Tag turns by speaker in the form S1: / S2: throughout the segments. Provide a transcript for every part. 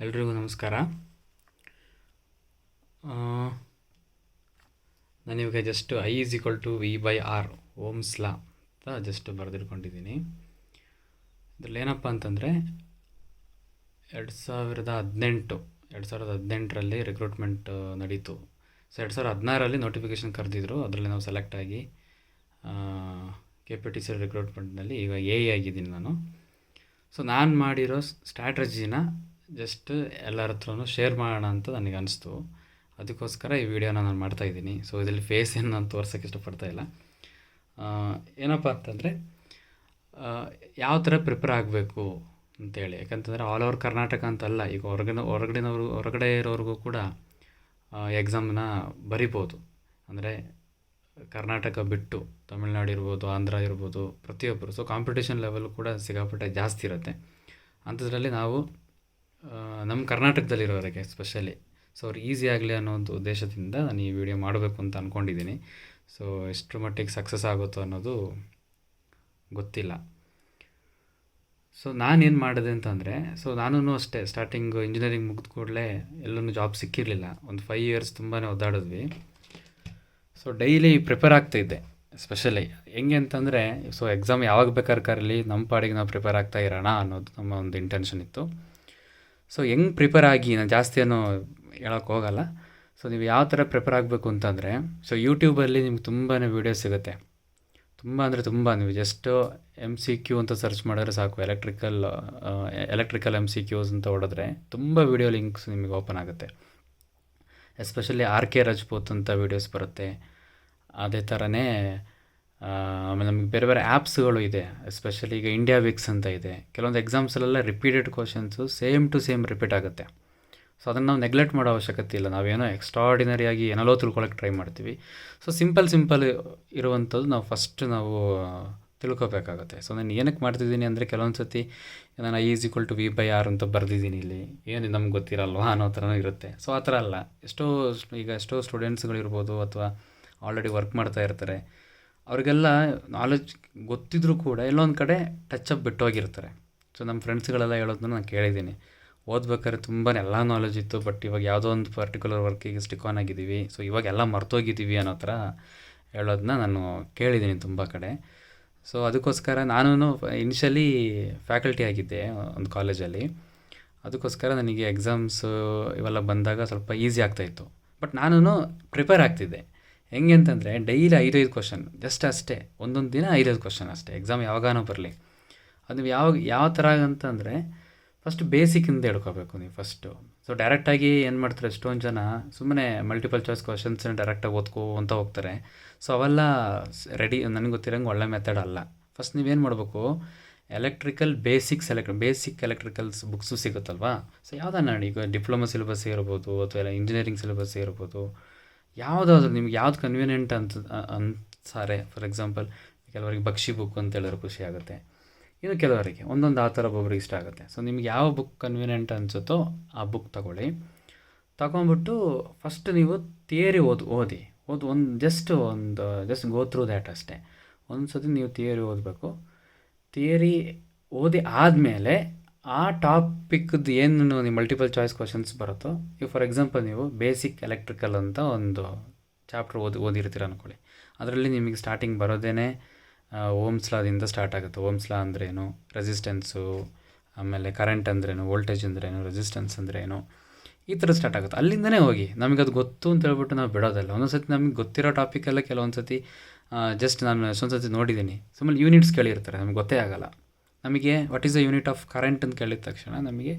S1: ಎಲ್ರಿಗೂ ನಮಸ್ಕಾರ. ನಾನಿವಾಗ just I = V/R Ohm's law ಅಂತ ಜಸ್ಟ್ ಬರೆದಿಟ್ಕೊಂಡಿದ್ದೀನಿ. ಇದರಲ್ಲಿ ಏನಪ್ಪ ಅಂತಂದರೆ 2018ರಲ್ಲಿ ರಿಕ್ರೂಟ್ಮೆಂಟ್ ನಡೀತು. ಸೊ 2016ರಲ್ಲಿ ನೋಟಿಫಿಕೇಷನ್ ಕರೆದಿದ್ರು. ಅದರಲ್ಲಿ ನಾವು ಸೆಲೆಕ್ಟ್ ಆಗಿ KPTC ರಿಕ್ರೂಟ್ಮೆಂಟ್ನಲ್ಲಿ ಈಗ AI ಆಗಿದ್ದೀನಿ ನಾನು. ಸೊ ನಾನು ಮಾಡಿರೋ ಸ್ಟ್ರಾಟಜಿನ ಜಸ್ಟ್ ಎಲ್ಲರ ಹತ್ರನೂ ಶೇರ್ ಮಾಡೋಣ ಅಂತ ನನಗೆ ಅನಿಸ್ತು. ಅದಕ್ಕೋಸ್ಕರ ಈ ವಿಡಿಯೋನ ನಾನು ಮಾಡ್ತಾಯಿದ್ದೀನಿ. ಸೊ ಇದರಲ್ಲಿ ಫೇಸ್ ಏನು ನಾನು ತೋರ್ಸೋಕ್ಕೆ ಇಷ್ಟಪಡ್ತಾಯಿಲ್ಲ. ಏನಪ್ಪ ಅಂತಂದರೆ ಯಾವ ಥರ ಪ್ರಿಪೇರ್ ಆಗಬೇಕು ಅಂತೇಳಿ. ಯಾಕಂತಂದರೆ ಆಲ್ ಓವರ್ ಕರ್ನಾಟಕ ಅಂತಲ್ಲ, ಈಗ ಹೊರಗಡೆ ಇರೋರಿಗೂ ಕೂಡ ಎಕ್ಸಾಮ್ನ ಬರಿಬೋದು. ಅಂದರೆ ಕರ್ನಾಟಕ ಬಿಟ್ಟು ತಮಿಳ್ನಾಡು ಇರ್ಬೋದು, ಆಂಧ್ರ ಇರ್ಬೋದು, ಪ್ರತಿಯೊಬ್ಬರು. ಸೊ ಕಾಂಪಿಟೇಷನ್ ಲೆವೆಲ್ ಕೂಡ ಸಿಕ್ಕಾಪಟ್ಟೆ ಜಾಸ್ತಿ ಇರುತ್ತೆ. ಅಂಥದ್ರಲ್ಲಿ ನಾವು ನಮ್ಮ ಕರ್ನಾಟಕದಲ್ಲಿರೋರಿಗೆ ಸ್ಪೆಷಲಿ ಸೊ ಅವ್ರು ಈಸಿ ಆಗಲಿ ಅನ್ನೋ ಒಂದು ಉದ್ದೇಶದಿಂದ ನಾನು ಈ ವಿಡಿಯೋ ಮಾಡಬೇಕು ಅಂತ ಅಂದ್ಕೊಂಡಿದ್ದೀನಿ. ಸೊ ಎಷ್ಟರ ಮಟ್ಟಿಗೆ ಸಕ್ಸಸ್ ಆಗುತ್ತೋ ಅನ್ನೋದು ಗೊತ್ತಿಲ್ಲ. ಸೊ ನಾನೇನು ಮಾಡಿದೆ ಅಂತಂದರೆ, ಸೊ ನಾನು ಅಷ್ಟೇ ಸ್ಟಾರ್ಟಿಂಗ್ ಇಂಜಿನಿಯರಿಂಗ್ ಮುಗಿದ ಕೂಡಲೇ ಎಲ್ಲೂ ಜಾಬ್ ಸಿಕ್ಕಿರಲಿಲ್ಲ. ಒಂದು 5 ಇಯರ್ಸ್ ತುಂಬಾ ಒದ್ದಾಡಿದ್ವಿ. ಸೊ ಡೈಲಿ ಪ್ರಿಪೇರ್ ಆಗ್ತಾಯಿದ್ದೆ. ಸ್ಪೆಷಲಿ ಹೆಂಗೆ ಅಂತಂದರೆ, ಸೊ ಎಕ್ಸಾಮ್ ಯಾವಾಗ ಬೇಕಾದ್ರೆ ಕರಲಿ ನಮ್ಮ ಪಾಡಿಗೆ ನಾವು ಪ್ರಿಪೇರ್ ಆಗ್ತಾ ಇರೋಣ ಅನ್ನೋದು ನಮ್ಮ ಒಂದು ಇಂಟೆನ್ಷನ್ ಇತ್ತು. ಸೊ ಹೆಂಗೆ ಪ್ರಿಪೇರ್ ಆಗಿ ನಾನು ಜಾಸ್ತಿ ಏನೋ ಹೇಳೋಕ್ಕೆ ಹೋಗಲ್ಲ. ಸೊ ನೀವು ಯಾವ ಥರ ಪ್ರಿಪೇರ್ ಆಗಬೇಕು ಅಂತಂದರೆ, ಸೊ ಯೂಟ್ಯೂಬಲ್ಲಿ ನಿಮ್ಗೆ ತುಂಬಾ ವೀಡಿಯೋಸ್ ಸಿಗುತ್ತೆ. ತುಂಬ ಅಂದರೆ ತುಂಬ. ನೀವು ಜಸ್ಟ್ MCQ ಅಂತ ಸರ್ಚ್ ಮಾಡಿದ್ರೆ ಸಾಕು. ಎಲೆಕ್ಟ್ರಿಕಲ್ MCQs ಅಂತ ಹೊಡೆದ್ರೆ ತುಂಬ ವೀಡಿಯೋ ಲಿಂಕ್ಸ್ ನಿಮಗೆ ಓಪನ್ ಆಗುತ್ತೆ. ಎಸ್ಪೆಷಲಿ RK ರಜಪೂತ್ ಅಂತ ವೀಡಿಯೋಸ್ ಬರುತ್ತೆ. ಅದೇ ಥರನೇ ಆಮೇಲೆ ನಮಗೆ ಬೇರೆ ಬೇರೆ ಆ್ಯಪ್ಸ್ಗಳು ಇದೆ. ಎಸ್ಪೆಷಲಿ ಈಗ ಇಂಡಿಯಾ ವಿಕ್ಸ್ ಅಂತ ಇದೆ. ಕೆಲವೊಂದು ಎಕ್ಸಾಮ್ಸಲ್ಲೆಲ್ಲ repeated questions same to same repeat ಆಗುತ್ತೆ. ಸೊ ಅದನ್ನು ನಾವು ನೆಗ್ಲೆಕ್ಟ್ ಮಾಡೋ ಅವಶ್ಯಕತೆ ಇಲ್ಲ. ನಾವೇನೋ ಎಕ್ಸ್ಟ್ರಾಡಿನರಿಯಾಗಿ ಏನೆಲ್ಲೋ ತಿಳ್ಕೊಳಕ್ಕೆ ಟ್ರೈ ಮಾಡ್ತೀವಿ. ಸೊ ಸಿಂಪಲ್ ಇರುವಂಥದ್ದು ನಾವು ಫಸ್ಟ್ ನಾವು ತಿಳ್ಕೊಬೇಕಾಗುತ್ತೆ. ಸೊ ನಾನು ಏನಕ್ಕೆ ಮಾಡ್ತಿದ್ದೀನಿ ಅಂದರೆ, ಕೆಲವೊಂದು ಸತಿ ನಾನು I = V/R ಅಂತ ಬರೆದಿದ್ದೀನಿ. ಇಲ್ಲಿ ಏನು ನಮ್ಗೆ ಗೊತ್ತಿರಲ್ವಾ ಅನ್ನೋ ಥರನೂ ಇರುತ್ತೆ. ಸೊ ಆ ಥರ ಅಲ್ಲ. ಎಷ್ಟೋ ಸ್ಟೂಡೆಂಟ್ಸ್ಗಳಿರ್ಬೋದು ಅಥವಾ ಆಲ್ರೆಡಿ ವರ್ಕ್ ಮಾಡ್ತಾ ಇರ್ತಾರೆ. ಅವ್ರಿಗೆಲ್ಲ ನಾಲೆಜ್ ಗೊತ್ತಿದ್ರೂ ಕೂಡ ಎಲ್ಲೊಂದು ಕಡೆ ಟಚಪ್ ಬಿಟ್ಟೋಗಿರ್ತಾರೆ. ಸೊ ನಮ್ಮ ಫ್ರೆಂಡ್ಸ್ಗಳೆಲ್ಲ ಹೇಳೋದನ್ನ ನಾನು ಕೇಳಿದ್ದೀನಿ. ಓದ್ಬೇಕಾದ್ರೆ ತುಂಬಾ ಎಲ್ಲ ನಾಲೆಜ್ ಇತ್ತು, ಬಟ್ ಇವಾಗ ಯಾವುದೋ ಒಂದು ಪರ್ಟಿಕ್ಯುಲರ್ ವರ್ಕಿಗೆ ಸ್ಟಿಕ್ ಆನ್ ಆಗಿದ್ದೀವಿ. ಸೊ ಇವಾಗೆಲ್ಲ ಮರ್ತೋಗಿದ್ದೀವಿ ಅನ್ನೋ ಥರ ಹೇಳೋದನ್ನ ನಾನು ಕೇಳಿದ್ದೀನಿ ತುಂಬ ಕಡೆ. ಸೊ ಅದಕ್ಕೋಸ್ಕರ ನಾನು ಇನಿಷಿಯಲಿ ಫ್ಯಾಕಲ್ಟಿ ಆಗಿದ್ದೆ ಒಂದು ಕಾಲೇಜಲ್ಲಿ. ಅದಕ್ಕೋಸ್ಕರ ನನಗೆ ಎಕ್ಸಾಮ್ಸು ಇವೆಲ್ಲ ಬಂದಾಗ ಸ್ವಲ್ಪ ಈಸಿ ಆಗ್ತಾಯಿತ್ತು. ಬಟ್ ನಾನು ಪ್ರಿಪೇರ್ ಆಗ್ತಿದ್ದೆ. ಹೆಂಗೆ ಅಂತಂದರೆ, ಡೈಲಿ 5 ಕ್ವಶನ್ ಜಸ್ಟ್ ಅಷ್ಟೇ. ಒಂದೊಂದು ದಿನ 5 ಕ್ವಶನ್ ಅಷ್ಟೇ. ಎಕ್ಸಾಮ್ ಯಾವಾಗಾನೋ ಬರಲಿ. ಅದು ಯಾವ ಥರ ಅಂತಂದರೆ, ಫಸ್ಟ್ ಬೇಸಿಕ್ಕಿಂದ ಹೇಳ್ಕೋಬೇಕು ನೀವು ಫಸ್ಟು. ಸೊ ಡೈರೆಕ್ಟಾಗಿ ಏನು ಮಾಡ್ತಾರೆ, ಎಷ್ಟೊಂದು ಜನ ಸುಮ್ಮನೆ ಮಲ್ಟಿಪಲ್ ಚಾಯ್ಸ್ ಕ್ವಶನ್ಸ್ನ ಡೈರೆಕ್ಟಾಗಿ ಓದ್ಕೋತ ಹೋಗ್ತಾರೆ. ಸೊ ಅವೆಲ್ಲ ರೆಡಿ ನನಗೆ ಗೊತ್ತಿರೋಂಗೆ ಒಳ್ಳೆ ಮೆಥಡ್ ಅಲ್ಲ. ಫಸ್ಟ್ ನೀವೇನು ಮಾಡಬೇಕು, ಬೇಸಿಕ್ ಎಲೆಕ್ಟ್ರಿಕಲ್ಸ್ ಬುಕ್ಸು ಸಿಗುತ್ತಲ್ವಾ. ಸೊ ಯಾವುದನ್ನ ಈಗ ಡಿಪ್ಲೊಮಾ ಸಿಲೆಬಸ್ ಇರ್ಬೋದು ಅಥವಾ ಇಂಜಿನಿಯರಿಂಗ್ ಸಿಲೆಬಸ್ ಇರ್ಬೋದು, ಯಾವುದಾದ್ರೂ ನಿಮ್ಗೆ ಯಾವ್ದು ಕನ್ವೀನಿಯೆಂಟ್ ಅನ್ಸಾರೆ. ಫಾರ್ ಎಕ್ಸಾಂಪಲ್, ಕೆಲವರಿಗೆ ಬಕ್ಷಿ ಬುಕ್ ಅಂತ ಹೇಳಿದ್ರೆ ಖುಷಿ ಆಗುತ್ತೆ. ಇನ್ನು ಕೆಲವರಿಗೆ ಒಂದೊಂದು ಆ ಥರ ಒಬ್ಬೊಬ್ರಿಗೆ ಇಷ್ಟ ಆಗುತ್ತೆ. ಸೊ ನಿಮ್ಗೆ ಯಾವ ಬುಕ್ ಕನ್ವೀನಿಯೆಂಟ್ ಅನಿಸುತ್ತೋ ಆ ಬುಕ್ ತಗೊಂಬಿಟ್ಟು ಫಸ್ಟ್ ನೀವು ಥಿಯರಿ ಓದಿ ಜಸ್ಟ್ ಗೋ ಥ್ರೂ ದ್ಯಾಟ್ ಅಷ್ಟೇ. ಒಂದು ಸತಿ ನೀವು ಥಿಯರಿ ಓದಬೇಕು. ಥಿಯರಿ ಓದಿ ಆದಮೇಲೆ ಆ ಟಾಪಿಕ್ದು ಏನು ನೀವು ಮಲ್ಟಿಪಲ್ ಚಾಯ್ಸ್ ಕ್ವಶನ್ಸ್ ಬರುತ್ತೋ, ಈಗ ಫಾರ್ ಎಕ್ಸಾಂಪಲ್ ನೀವು ಬೇಸಿಕ್ ಎಲೆಕ್ಟ್ರಿಕಲ್ ಅಂತ ಒಂದು ಚಾಪ್ಟರ್ ಓದಿರ್ತೀರ ಅಂದ್ಕೊಳ್ಳಿ. ಅದರಲ್ಲಿ ನಿಮಗೆ ಸ್ಟಾರ್ಟಿಂಗ್ ಬರೋದೇ ಓಮ್ಸ್ ಲಾದಿಂದ ಸ್ಟಾರ್ಟ್ ಆಗುತ್ತೆ. ಓಮ್ಸ್ ಲಾ ಅಂದ್ರೇನು, ರೆಸಿಸ್ಟೆನ್ಸು, ಆಮೇಲೆ ಕರೆಂಟ್ ಅಂದ್ರೇನು, ವೋಲ್ಟೇಜ್ ಅಂದ್ರೇನು, ರೆಸಿಸ್ಟೆನ್ಸ್ ಅಂದ್ರೇನು, ಈ ಥರ ಸ್ಟಾರ್ಟ್ ಆಗುತ್ತೆ. ಅಲ್ಲಿಂದನೇ ಹೋಗಿ. ನಮಗೆ ಅದು ಗೊತ್ತು ಅಂತ ಹೇಳ್ಬಿಟ್ಟು ನಾವು ಬಿಡೋದಲ್ಲ. ಒಂದೊಂದು ಸತಿ ನಮಗೆ ಗೊತ್ತಿರೋ ಟಾಪಿಕೆಲ್ಲ ಕೆಲವೊಂದು ಸತಿ ಜಸ್ಟ್ ನಾನು ಎಷ್ಟೊಂದು ಸತಿ ನೋಡಿದ್ದೀನಿ, ಸುಮ್ಮನೆ ಯೂನಿಟ್ಸ್ ಕೇಳಿರ್ತಾರೆ, ನಮಗೆ ಗೊತ್ತೇ ಆಗೋಲ್ಲ. ನಮಗೆ what is the unit of current ಅಂತ ಕೇಳಿದ ತಕ್ಷಣ ನಮಗೆ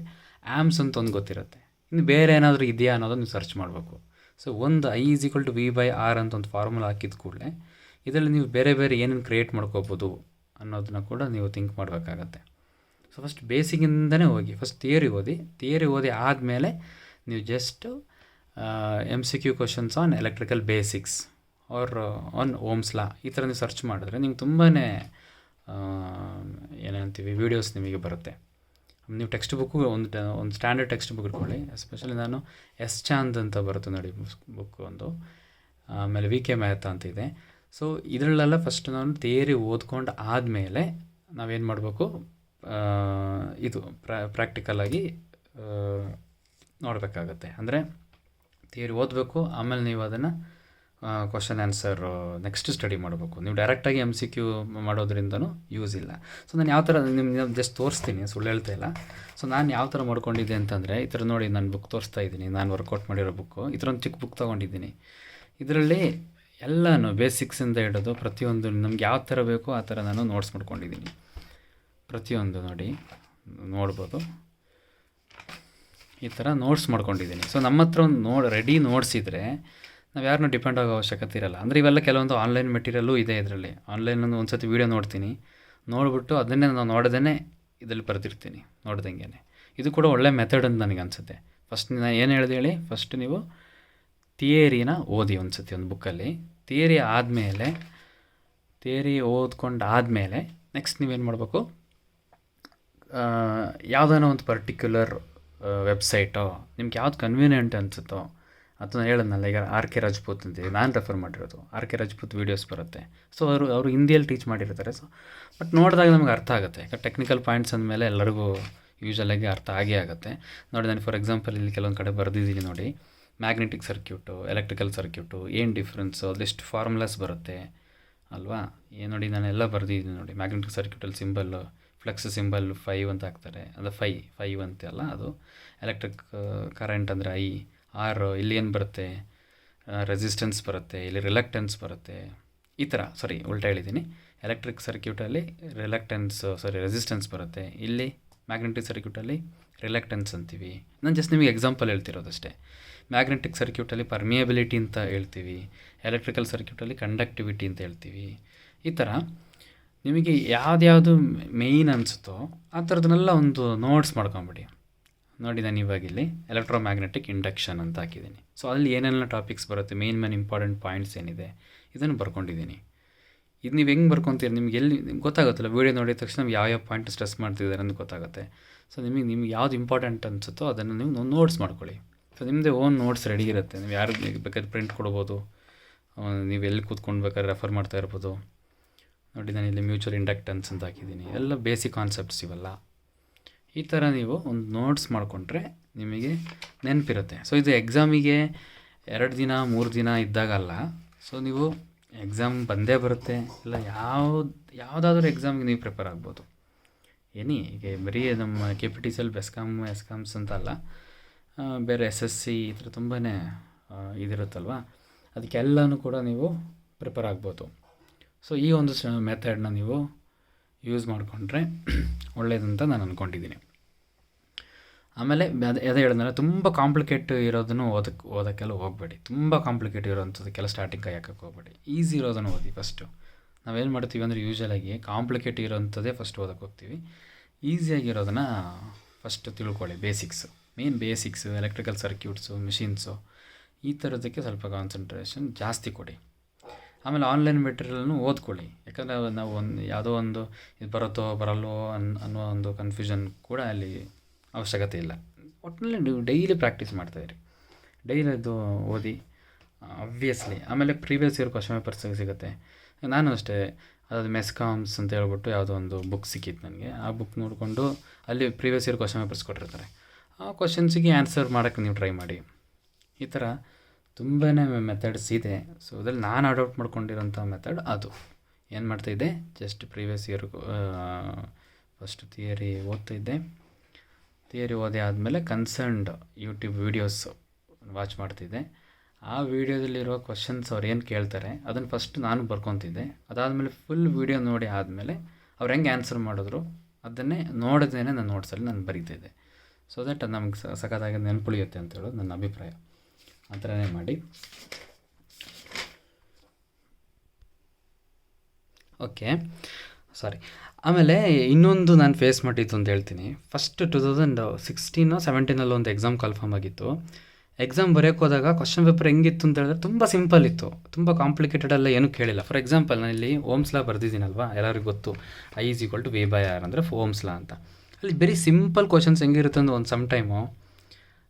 S1: ಆ್ಯಮ್ಸ್ ಅಂತ ಒಂದು ಗೊತ್ತಿರುತ್ತೆ. ಇನ್ನು ಬೇರೆ ಏನಾದರೂ ಇದೆಯಾ ಅನ್ನೋದನ್ನು ನೀವು ಸರ್ಚ್ ಮಾಡಬೇಕು. ಸೊ ಒಂದು I = V/R ಅಂತ ಒಂದು ಫಾರ್ಮುಲಾ ಹಾಕಿದ ಕೂಡಲೇ ಇದರಲ್ಲಿ ನೀವು ಬೇರೆ ಏನೇನು ಕ್ರಿಯೇಟ್ ಮಾಡ್ಕೋಬೋದು ಅನ್ನೋದನ್ನ ಕೂಡ ನೀವು ಥಿಂಕ್ ಮಾಡಬೇಕಾಗತ್ತೆ. ಸೊ ಫಸ್ಟ್ ಬೇಸಿಗಿಂದನೇ ಹೋಗಿ. ಫಸ್ಟ್ ಥಿಯರಿ ಓದಿ ಆದಮೇಲೆ ನೀವು just MCQ questions on electrical basics or on Ohm's law ಈ ಥರ ನೀವು ಸರ್ಚ್ ಮಾಡಿದ್ರೆ ನಿಮ್ಗೆ ತುಂಬಾ ಏನಂತೀವಿ ವೀಡಿಯೋಸ್ ನಿಮಗೆ ಬರುತ್ತೆ. ನೀವು ಟೆಕ್ಸ್ಟ್ ಬುಕ್ಕು ಒಂದು ಸ್ಟ್ಯಾಂಡರ್ಡ್ ಟೆಕ್ಸ್ಟ್ ಬುಕ್ ಇಟ್ಕೊಳ್ಳಿ. ಎಸ್ಪೆಷಲಿ ನಾನು ಚಾಂದ್ ಅಂತ ಬರುತ್ತೆ ನೋಡಿ ಬುಕ್ ಒಂದು, ಆಮೇಲೆ VK ಮೆಹ್ತಾ ಅಂತ ಇದೆ. ಸೊ ಇದರಲ್ಲೆಲ್ಲ ಫಸ್ಟ್ ನಾನು ಥಿಯರಿ ಓದ್ಕೊಂಡು ಆದಮೇಲೆ ನಾವೇನು ಮಾಡಬೇಕು, ಇದು ಪ್ರಾಕ್ಟಿಕಲಾಗಿ ನೋಡಬೇಕಾಗತ್ತೆ. ಅಂದರೆ ಥಿಯರಿ ಓದಬೇಕು, ಆಮೇಲೆ ನೀವು ಅದನ್ನು ಕ್ವಶನ್ ಆನ್ಸರ್ ನೆಕ್ಸ್ಟ್ ಸ್ಟಡಿ ಮಾಡಬೇಕು. ನೀವು ಡೈರೆಕ್ಟಾಗಿ MCQ ಮಾಡೋದ್ರಿಂದನೂ ಯೂಸ್ ಇಲ್ಲ. ಸೊ ನಾನು ಯಾವ ಥರ ನಿಮ್ಗೆ ಜಸ್ಟ್ ತೋರಿಸ್ತೀನಿ, ಸುಳ್ಳು ಹೇಳ್ತಾ ಇಲ್ಲ. ಸೊ ನಾನು ಯಾವ ಥರ ಮಾಡ್ಕೊಂಡಿದ್ದೆ ಅಂತಂದರೆ, ಈ ಥರ ನೋಡಿ ನಾನು ಬುಕ್ ತೋರಿಸ್ತಾ ಇದ್ದೀನಿ, ನಾನು ವರ್ಕೌಟ್ ಮಾಡಿರೋ ಬುಕ್ಕು. ಈ ಥರ ಒಂದು ಚಿಕ್ಕ ಬುಕ್ ತೊಗೊಂಡಿದ್ದೀನಿ. ಇದರಲ್ಲಿ ಎಲ್ಲನೂ ಬೇಸಿಕ್ಸಿಂದ ಹಿಡಿದು ಪ್ರತಿಯೊಂದು ನಮ್ಗೆ ಯಾವ ಥರ ಬೇಕೋ ಆ ಥರ ನಾನು ನೋಟ್ಸ್ ಮಾಡ್ಕೊಂಡಿದ್ದೀನಿ. ಪ್ರತಿಯೊಂದು ನೋಡ್ಬೋದು, ಈ ಥರ ನೋಟ್ಸ್ ಮಾಡ್ಕೊಂಡಿದ್ದೀನಿ. ಸೊ ನಮ್ಮ ಹತ್ರ ಒಂದು ರೆಡಿ ನೋಟ್ಸ್ ಇದ್ದರೆ ನಾವು ಯಾರನ್ನೂ ಡಿಪೆಂಡ್ ಆಗೋ ಅವಶ್ಯಕತೆ ಇರಲ್ಲ. ಅಂದರೆ ಇವೆಲ್ಲ ಕೆಲವೊಂದು ಆನ್ಲೈನ್ ಮೆಟೀರಿಯಲ್ಲೂ ಇದೆ ಇದರಲ್ಲಿ. ಆನ್ಲೈನನ್ನು ಒಂದು ಸತಿ ವೀಡಿಯೋ ನೋಡ್ತೀನಿ, ನೋಡಿಬಿಟ್ಟು ಅದನ್ನೇ ನಾನು ನೋಡ್ದೇ ಇದರಲ್ಲಿ ಬರೆದಿರ್ತೀನಿ ನೋಡ್ದಂಗೆ. ಇದು ಕೂಡ ಒಳ್ಳೆ ಮೆಥಡ್ ಅಂತ ನನಗೆ ಅನಿಸುತ್ತೆ. ಫಸ್ಟ್ ನಾನು ಏನು ಹೇಳಿದೆ ಹೇಳಿ, ಫಸ್ಟ್ ನೀವು ಥಿಯರಿನ ಓದಿ ಒಂದು ಸತಿ ಒಂದು ಬುಕ್ಕಲ್ಲಿ. ಥಿಯರಿ ಓದ್ಕೊಂಡಾದಮೇಲೆ ನೆಕ್ಸ್ಟ್ ನೀವೇನು ಮಾಡಬೇಕು, ಯಾವುದಾನ ಒಂದು ಪರ್ಟಿಕ್ಯುಲರ್ ವೆಬ್ಸೈಟೋ ನಿಮ್ಗೆ ಯಾವ್ದು ಕನ್ವೀನಿಯೆಂಟ್ ಅನಿಸುತ್ತೋ, ಅದನ್ನ ಹೇಳಿದ್ನಲ್ಲ, ಈಗ RK ರಾಜ್ಪೂತ್ ಅಂತೀವಿ, ನಾನು ರೆಫರ್ ಮಾಡಿರೋದು RK ರಾಜ್ಪೂತ್ ವೀಡಿಯೋಸ್ ಬರುತ್ತೆ. ಸೊ ಅವರು ಹಿಂದಿಯಲ್ಲಿ ಟೀಚ್ ಮಾಡಿರ್ತಾರೆ. ಸೊ ಬಟ್ ನೋಡಿದಾಗ ನಮಗೆ ಅರ್ಥ ಆಗುತ್ತೆ. ಈಗ ಟೆಕ್ನಿಕಲ್ ಪಾಯಿಂಟ್ಸ್ ಅಂದಮೇಲೆ ಎಲ್ಲರಿಗೂ ಯೂಶಲಾಗಿ ಅರ್ಥ ಆಗೇ ಆಗುತ್ತೆ. ನೋಡಿ, ನಾನು ಫಾರ್ ಎಕ್ಸಾಂಪಲ್ ಇಲ್ಲಿ ಕೆಲವೊಂದು ಕಡೆ ಬರೆದಿದ್ದೀನಿ ನೋಡಿ, ಮ್ಯಾಗ್ನೆಟಿಕ್ ಸರ್ಕ್ಯೂಟು, ಎಲೆಕ್ಟ್ರಿಕಲ್ ಸರ್ಕ್ಯೂಟು, ಏನು ಡಿಫ್ರೆನ್ಸು, ಅದೆಷ್ಟು ಫಾರ್ಮುಲಾಸ್ ಬರುತ್ತೆ ಅಲ್ವಾ. ನೋಡಿ ನಾನೆಲ್ಲ ಬರೆದಿದ್ದೀನಿ ನೋಡಿ. ಮ್ಯಾಗ್ನೆಟಿಕ್ ಸರ್ಕ್ಯೂಟಲ್ಲಿ ಸಿಂಬಲ್ಲು, ಫ್ಲಕ್ಸ್ ಸಿಂಬಲ್ 5 ಅಂತ ಹಾಕ್ತಾರೆ, ಅದು 5 ಅಂತೆ ಅಲ್ಲ, ಅದು ಎಲೆಕ್ಟ್ರಿಕ್ ಕರೆಂಟ್ ಅಂದರೆ R. ಇಲ್ಲಿ ಏನು ಬರುತ್ತೆ, ರೆಸಿಸ್ಟೆನ್ಸ್ ಬರುತ್ತೆ, ಇಲ್ಲಿ ರಿಲಕ್ಟೆನ್ಸ್ ಬರುತ್ತೆ. ಈ ಥರ ಉಲ್ಟಾ ಹೇಳಿದ್ದೀನಿ. ಎಲೆಕ್ಟ್ರಿಕ್ ಸರ್ಕ್ಯೂಟಲ್ಲಿ ರೆಸಿಸ್ಟೆನ್ಸ್ ಬರುತ್ತೆ, ಇಲ್ಲಿ ಮ್ಯಾಗ್ನೆಟಿಕ್ ಸರ್ಕ್ಯೂಟಲ್ಲಿ ರಿಲಕ್ಟೆನ್ಸ್ ಅಂತೀವಿ. ನಾನು ಜಸ್ಟ್ ನಿಮಗೆ ಎಕ್ಸಾಂಪಲ್ ಹೇಳ್ತಿರೋದಷ್ಟೇ. ಮ್ಯಾಗ್ನೆಟಿಕ್ ಸರ್ಕ್ಯೂಟಲ್ಲಿ ಪರ್ಮಿಯಬಿಲಿಟಿ ಅಂತ ಹೇಳ್ತೀವಿ, ಎಲೆಕ್ಟ್ರಿಕಲ್ ಸರ್ಕ್ಯೂಟಲ್ಲಿ ಕಂಡಕ್ಟಿವಿಟಿ ಅಂತ ಹೇಳ್ತೀವಿ. ಈ ಥರ ನಿಮಗೆ ಯಾವ್ದು ಮೇಯ್ನ್ ಅನಿಸುತ್ತೋ ಆ ಥರದನ್ನೆಲ್ಲ ಒಂದು ನೋಟ್ಸ್ ಮಾಡ್ಕೊಂಬಿಡಿ. ನೋಡಿ, ನಾನು ಇವಾಗ ಇಲ್ಲಿ ಎಲೆಕ್ಟ್ರೋಮ್ಯಾಗ್ನೆಟಿಕ್ ಇಂಡಕ್ಷನ್ ಅಂತ ಹಾಕಿದ್ದೀನಿ. ಸೊ ಅಲ್ಲಿ ಏನೆಲ್ಲ ಟಾಪಿಕ್ಸ್ ಬರುತ್ತೆ, ಮೇನ್ ಇಂಪಾರ್ಟೆಂಟ್ ಪಾಯಿಂಟ್ಸ್ ಏನಿದೆ ಇದನ್ನು ಬರ್ಕೊಂಡಿದ್ದೀನಿ. ಇದು ನೀವು ಹೆಂಗೆ ಬರ್ಕೊತೀರಿ, ನಿಮ್ಗೆ ಗೊತ್ತಾಗುತ್ತಲ್ಲ, ವೀಡಿಯೋ ನೋಡಿದ ತಕ್ಷಣ ಯಾವ ಪಾಯಿಂಟ್ ಸ್ಟ್ರೆಸ್ ಮಾಡ್ತಿದ್ದಾರೆ ಅಂತ ಗೊತ್ತಾಗುತ್ತೆ. ಸೊ ನಿಮ್ಗೆ ಯಾವ್ದು ಇಂಪಾರ್ಟೆಂಟ್ ಅನಿಸುತ್ತೋ ಅದನ್ನು ನೀವು ನೋಟ್ಸ್ ಮಾಡ್ಕೊಳ್ಳಿ. ಸೊ ನಿಮ್ಮದೇ ಓನ್ ನೋಟ್ಸ್ ರೆಡಿ ಇರುತ್ತೆ. ನೀವು ಯಾರು ಬೇಕಾದ್ರೆ ಪ್ರಿಂಟ್ ಕೊಡ್ಬೋದು, ನೀವು ಎಲ್ಲಿ ಕೂತ್ಕೊಂಡು ಬೇಕಾದ್ರೆ ರೆಫರ್ ಮಾಡ್ತಾ ಇರ್ಬೋದು. ನೋಡಿ, ನಾನು ಇಲ್ಲಿ ಮ್ಯೂಚುವಲ್ ಇಂಡಕ್ಟೆನ್ಸ್ ಅಂತ ಹಾಕಿದ್ದೀನಿ. ಎಲ್ಲ ಬೇಸಿಕ್ ಕಾನ್ಸೆಪ್ಟ್ಸ್ ಇವೆಲ್ಲ. ಈ ಥರ ನೀವು ಒಂದು ನೋಟ್ಸ್ ಮಾಡಿಕೊಂಡ್ರೆ ನಿಮಗೆ ನೆನಪಿರುತ್ತೆ. ಸೊ ಇದು ಎಕ್ಸಾಮಿಗೆ 2 ದಿನ 3 ದಿನ ಇದ್ದಾಗಲ್ಲ. ಸೊ ನೀವು ಎಕ್ಸಾಮ್ ಬಂದೇ ಬರುತ್ತೆ, ಇಲ್ಲ ಯಾವುದಾದ್ರೂ ಎಕ್ಸಾಮಿಗೆ ನೀವು ಪ್ರಿಪೇರ್ ಆಗ್ಬೋದು. ಈಗ ಬರೀ ನಮ್ಮ KPTCL, ಎಸ್ಕಾಮ್ಸ್ ಅಂತ ಅಲ್ಲ, ಬೇರೆ SSC ಈ ಥರ ತುಂಬಾ ಇದಿರುತ್ತಲ್ವ, ಅದಕ್ಕೆಲ್ಲನೂ ಕೂಡ ನೀವು ಪ್ರಿಪೇರ್ ಆಗ್ಬೋದು. ಸೊ ಈ ಒಂದು ಮೆಥಡ್ನ ನೀವು ಯೂಸ್ ಮಾಡಿಕೊಂಡ್ರೆ ಒಳ್ಳೆಯದಂತ ನಾನು ಅಂದ್ಕೊಂಡಿದ್ದೀನಿ. ಆಮೇಲೆ ಅದೇ ಹೇಳಿದ್ನಲ್ಲ, ತುಂಬ ಕಾಂಪ್ಲಿಕೇಟ್ ಇರೋದನ್ನು ಓದೋಕ್ಕೆಲ್ಲ ಹೋಗಬೇಡಿ. ತುಂಬ ಕಾಂಪ್ಲಿಕೇಟ್ ಇರೋವಂಥದ್ದಕ್ಕೆಲ್ಲ ಸ್ಟಾರ್ಟಿಂಗ್ ಕೈ ಹಾಕೋಕ್ಕೆ ಹೋಗಬೇಡಿ. ಈಸಿ ಇರೋದನ್ನು ಓದಿ ಫಸ್ಟು. ನಾವೇನು ಮಾಡ್ತೀವಿ ಅಂದರೆ, ಯೂಶಲಾಗಿ ಕಾಂಪ್ಲಿಕೇಟ್ ಇರೋವಂಥದ್ದೇ ಫಸ್ಟ್ ಓದೋಕ್ಕೆ ಹೋಗ್ತೀವಿ. ಈಸಿಯಾಗಿರೋದನ್ನು ಫಸ್ಟ್ ತಿಳ್ಕೊಳ್ಳಿ. ಮೇನ್ ಬೇಸಿಕ್ಸು, ಎಲೆಕ್ಟ್ರಿಕಲ್ ಸರ್ಕ್ಯೂಟ್ಸು, ಮಿಷಿನ್ಸು, ಈ ಥರದಕ್ಕೆ ಸ್ವಲ್ಪ ಕಾನ್ಸಂಟ್ರೇಷನ್ ಜಾಸ್ತಿ ಕೊಡಿ. ಆಮೇಲೆ ಆನ್ಲೈನ್ ಮೆಟೀರಿಯಲ್ನು ಓದ್ಕೊಳ್ಳಿ. ಯಾಕಂದರೆ ನಾವು ಯಾವುದೋ ಒಂದು ಇದು ಬರುತ್ತೋ ಬರಲ್ಲೋ ಅನ್ನೋ ಒಂದು ಕನ್ಫ್ಯೂಷನ್ ಕೂಡ ಅಲ್ಲಿ ಅವಶ್ಯಕತೆ ಇಲ್ಲ. ಒಟ್ಟಿನಲ್ಲಿ ನೀವು ಡೈಲಿ ಪ್ರಾಕ್ಟೀಸ್ ಮಾಡ್ತಾಯಿರಿ, ಡೈಲಿ ಅದು ಓದಿ ಆಬ್ವಿಯಸ್ಲಿ. ಆಮೇಲೆ ಪ್ರೀವಿಯಸ್ ಇಯರ್ ಕ್ವಶನ್ ಪೇಪರ್ಸ್ ಸಿಗುತ್ತೆ. ನಾನು ಅಷ್ಟೇ, ಅದು ಮೆಸ್ಕಾಮ್ಸ್ ಅಂತ ಹೇಳ್ಬಿಟ್ಟು ಯಾವುದೋ ಒಂದು ಬುಕ್ ಸಿಕ್ಕಿತ್ತು ನನಗೆ. ಆ ಬುಕ್ ನೋಡಿಕೊಂಡು ಅಲ್ಲಿ ಪ್ರೀವಿಯಸ್ ಇಯರ್ ಕ್ವಶನ್ ಪೇಪರ್ಸ್ ಕೊಟ್ಟಿರ್ತಾರೆ. ಆ ಕ್ವಶನ್ಸಿಗೆ ಆನ್ಸರ್ ಮಾಡೋಕ್ಕೆ ನೀವು ಟ್ರೈ ಮಾಡಿ. ಈ ಥರ ತುಂಬಾ ಮೆಥಡ್ಸ್ ಇದೆ. ಸೊ ಅದ್ರಲ್ಲಿ ನಾನು ಅಡಾಪ್ಟ್ ಮಾಡ್ಕೊಂಡಿರೋಂಥ ಮೆಥಡ್ ಅದು ಏನು ಮಾಡ್ತಾಯಿದ್ದೆ, just previous year first theory ಓದ್ತಾಯಿದ್ದೆ. ಥಿಯರಿ ಓದಿ ಆದಮೇಲೆ ಕನ್ಸರ್ನ್ಡ್ ಯೂಟ್ಯೂಬ್ ವೀಡಿಯೋಸ್ ವಾಚ್ ಮಾಡ್ತಿದ್ದೆ. ಆ ವೀಡಿಯೋದಲ್ಲಿರೋ ಕ್ವಶನ್ಸ್ ಅವ್ರು ಏನು ಕೇಳ್ತಾರೆ ಅದನ್ನು ಫಸ್ಟ್ ನಾನು ಬರ್ಕೊತಿದ್ದೆ. ಅದಾದಮೇಲೆ ಫುಲ್ ವೀಡಿಯೋ ನೋಡಿ ಆದಮೇಲೆ ಅವ್ರು ಹೆಂಗೆ ಆನ್ಸರ್ ಮಾಡಿದ್ರು ಅದನ್ನೇ ನೋಡೋದೇ ನನ್ನ ನೋಟ್ಸಲ್ಲಿ ನಾನು ಬರೀತಿದ್ದೆ. ಸೊ ದಟ್ ಅದು ನಮ್ಗೆ ಸಖತ್ತಾಗಿ ನೆನಪುಳಿಯುತ್ತೆ ಅಂತ ಹೇಳೋದು ನನ್ನ ಅಭಿಪ್ರಾಯ. ಆ ಥರನೇ ಮಾಡಿ. ಓಕೆ, ಆಮೇಲೆ ಇನ್ನೊಂದು ನಾನು ಫೇಸ್ ಮಾಡಿದ್ದು ಅಂತ ಹೇಳ್ತೀನಿ. ಫಸ್ಟ್ 2016-17 ಒಂದು ಎಕ್ಸಾಮ್ ಕನ್ಫರ್ಮ್ ಆಗಿತ್ತು. ಎಕ್ಸಾಮ್ ಬರೆಯೋಕ್ಕೆ ಹೋದಾಗ ಕ್ವಶನ್ ಪೇಪರ್ ಹೆಂಗಿತ್ತು ಅಂತ ಹೇಳಿದ್ರೆ ತುಂಬ ಸಿಂಪಲ್ ಇತ್ತು, ತುಂಬ ಕಾಂಪ್ಲಿಕೇಟೆಡ್ ಎಲ್ಲ ಏನೂ ಕೇಳಿಲ್ಲ. ಫಾರ್ ಎಕ್ಸಾಂಪಲ್, ನಾನು ಇಲ್ಲಿ ಓಮ್ಸ್ ಲಾ ಬರೆದಿದ್ದೀನಲ್ವಾ, ಎಲ್ಲರಿಗೂ ಗೊತ್ತು, I = V/R ಅಂದರೆ ಓಮ್ಸ್ ಲಾ ಅಂತ. ಅಲ್ಲಿ ವೆರಿ ಸಿಂಪಲ್ ಕ್ವಶನ್ಸ್ ಹೆಂಗಿರುತ್ತೆ ಅಂದ್ರೆ, ಒಂದು ಸಮ್ ಟೈಮು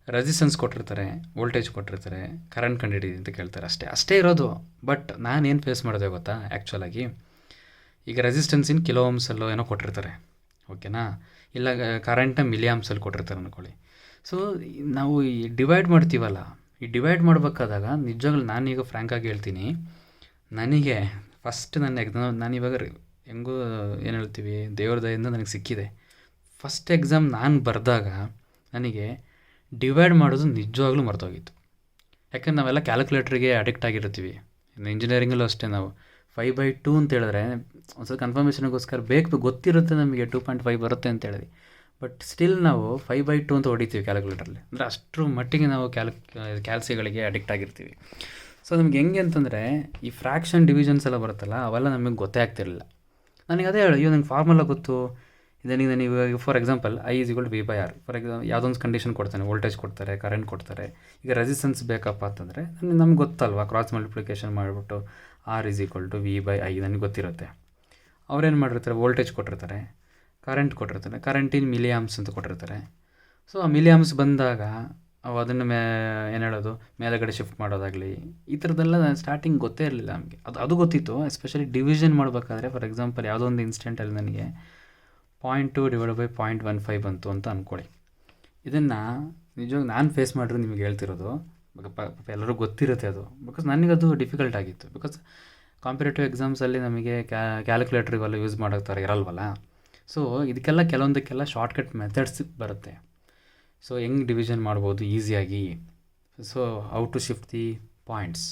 S1: ರೆಸಿಸ್ಟೆನ್ಸ್ ಕೊಟ್ಟಿರ್ತಾರೆ, ವೋಲ್ಟೇಜ್ ಕೊಟ್ಟಿರ್ತಾರೆ, ಕರೆಂಟ್ ಕಂಡುಹಿಡಿದು ಅಂತ ಕೇಳ್ತಾರೆ. ಅಷ್ಟೇ ಇರೋದು. ಬಟ್ ನಾನೇನು ಫೇಸ್ ಮಾಡಿದೆ ಗೊತ್ತಾ, ಆ್ಯಕ್ಚುಲಾಗಿ ಈಗ ರೆಸಿಸ್ಟೆನ್ಸ್ ಇನ್ ಕಿಲೋ ಓಮ್ಸಲ್ಲೋ ಏನೋ ಕೊಟ್ಟಿರ್ತಾರೆ, ಓಕೆನಾ, ಇಲ್ಲ ಕರೆಂಟ್ನ ಮಿಲಿ ಆಮ್ಸಲ್ಲಿ ಕೊಟ್ಟಿರ್ತಾರೆ ಅಂದ್ಕೊಳ್ಳಿ. ಸೊ ನಾವು ಈ ಡಿವೈಡ್ ಮಾಡ್ತೀವಲ್ಲ, ಈ ಡಿವೈಡ್ ಮಾಡಬೇಕಾದಾಗ ನಿಜವಾಗ್ಲೂ ನಾನೀಗ ಫ್ರ್ಯಾಂಕಾಗಿ ಹೇಳ್ತೀನಿ, ನನಗೆ ಫಸ್ಟ್ ನನ್ನ ಎಕ್ಸಾಮ್ ನಾನಿವಾಗ ಹೆಂಗೂ ಏನು ಹೇಳ್ತೀವಿ, ದೇವ್ರ ದಯೆಯಿಂದ ನನಗೆ ಸಿಕ್ಕಿದೆ. ಫಸ್ಟ್ ಎಕ್ಸಾಮ್ ನಾನು ಬರೆದಾಗ ನನಗೆ ಡಿವೈಡ್ ಮಾಡೋದು ನಿಜವಾಗ್ಲೂ ಮರ್ತೋಗಿತ್ತು. ಯಾಕಂದ್ರೆ ನಾವೆಲ್ಲ ಕ್ಯಾಲ್ಕುಲೇಟ್ರಿಗೆ ಅಡಿಕ್ಟ್ ಆಗಿರ್ತೀವಿ. ಇಂಜಿನಿಯರಿಂಗಲ್ಲೂ ಅಷ್ಟೇ, ನಾವು 5/2 ಅಂತ ಹೇಳಿದ್ರೆ ಒಂದು ಸ್ವಲ್ಪ ಕನ್ಫರ್ಮೇಷನ್ಗೋಸ್ಕರ ಗೊತ್ತಿರುತ್ತೆ ನಮಗೆ 2.5 ಬರುತ್ತೆ ಅಂತ ಹೇಳಿದ್ವಿ. ಬಟ್ ಸ್ಟಿಲ್ ನಾವು 5/2 ಅಂತ ಹೊಡಿತೀವಿ ಕ್ಯಾಲ್ಕುಲೇಟ್ರಲ್ಲಿ. ಅಂದರೆ ಅಷ್ಟರ ಮಟ್ಟಿಗೆ ನಾವು ಕ್ಯಾಲ್ಸಿಗಳಿಗೆ ಅಡಿಕ್ಟ್ ಆಗಿರ್ತೀವಿ. ಸೊ ನಮ್ಗೆ ಹೆಂಗೆ ಅಂತಂದರೆ ಈ ಫ್ರ್ಯಾಕ್ಷನ್ ಡಿವಿಷನ್ಸ್ ಎಲ್ಲ ಬರುತ್ತಲ್ಲ, ಅವೆಲ್ಲ ನಮಗೆ ಗೊತ್ತೇ ಆಗ್ತಿರಲಿಲ್ಲ. ನನಗೆ ಅದೇ ಹೇಳಿ, ನಂಗೆ ಫಾರ್ಮುಲಾ ಗೊತ್ತು. ಇದನ್ನೀಗ ನೀವು for example I = V/R. For example ಯಾವುದೊಂದು ಕಂಡೀಷನ್ ಕೊಡ್ತಾನೆ, ವೋಲ್ಟೇಜ್ ಕೊಡ್ತಾರೆ, ಕರೆಂಟ್ ಕೊಡ್ತಾರೆ. ಈಗ ರೆಸಿಸ್ಟೆನ್ಸ್ ಬೇಕಪ್ಪ ಅಂತಂದರೆ ನಮ್ಗೆ ಗೊತ್ತಲ್ವ, ಕ್ರಾಸ್ ಮಲ್ಟಿಪ್ಲಿಕೇಶನ್ ಮಾಡಿಬಿಟ್ಟು R = V/I ನನಗೆ ಗೊತ್ತಿರುತ್ತೆ. ಅವ್ರೇನು ಮಾಡಿರ್ತಾರೆ, ವೋಲ್ಟೇಜ್ ಕೊಟ್ಟಿರ್ತಾರೆ, ಕರೆಂಟ್ ಕೊಟ್ಟಿರ್ತಾರೆ, ಕರೆಂಟಿನ ಮಿಲಿ ಆಮ್ಸ್ ಅಂತ ಕೊಟ್ಟಿರ್ತಾರೆ. ಸೊ ಆ ಮಿಲಿ ಆಮ್ಸ್ ಬಂದಾಗ ಅವು ಅದನ್ನು ಏನು ಹೇಳೋದು, ಮೇಲೆಗಡೆ ಶಿಫ್ಟ್ ಮಾಡೋದಾಗಲಿ, ಈ ಥರದ್ದೆಲ್ಲ ಸ್ಟಾರ್ಟಿಂಗ್ ಗೊತ್ತೇ ಇರಲಿಲ್ಲ ನಮಗೆ. ಅದು ಗೊತ್ತಿತ್ತು. ಎಸ್ಪೆಷಲಿ ಡಿವಿಷನ್ ಮಾಡಬೇಕಾದ್ರೆ, ಫಾರ್ ಎಕ್ಸಾಂಪಲ್ ಯಾವುದೋ ಒಂದು ಇನ್ಸ್ಟೆಂಟಲ್ಲಿ ನನಗೆ 0.2 / 0.15 ಬಂತು ಅಂತ ಅಂದ್ಕೊಳ್ಳಿ. ಇದನ್ನು ನಿಜವಾಗಿ ನಾನು ಫೇಸ್ ಮಾಡಿದ್ರು ನಿಮಗೆ ಹೇಳ್ತಿರೋದು, ಎಲ್ಲರೂ ಗೊತ್ತಿರುತ್ತೆ ಅದು. ಬಿಕಾಸ್ ನನಗದು ಡಿಫಿಕಲ್ಟ್ ಆಗಿತ್ತು. ಬಿಕಾಸ್ ಕಾಂಪಿಟೇಟಿವ್ ಎಕ್ಸಾಮ್ಸಲ್ಲಿ ನಮಗೆ ಕ್ಯಾಲ್ಕುಲೇಟರ್ ಇವೆಲ್ಲ ಯೂಸ್ ಮಾಡೋ ಥರ ಇರಲ್ವಲ್ಲ. ಸೊ ಇದಕ್ಕೆಲ್ಲ ಕೆಲವೊಂದಕ್ಕೆಲ್ಲ ಶಾರ್ಟ್ಕಟ್ ಮೆಥಡ್ಸ್ ಬರುತ್ತೆ. ಸೊ ಹೆಂಗೆ ಡಿವಿಷನ್ ಮಾಡ್ಬೋದು ಈಸಿಯಾಗಿ, so how to shift the points,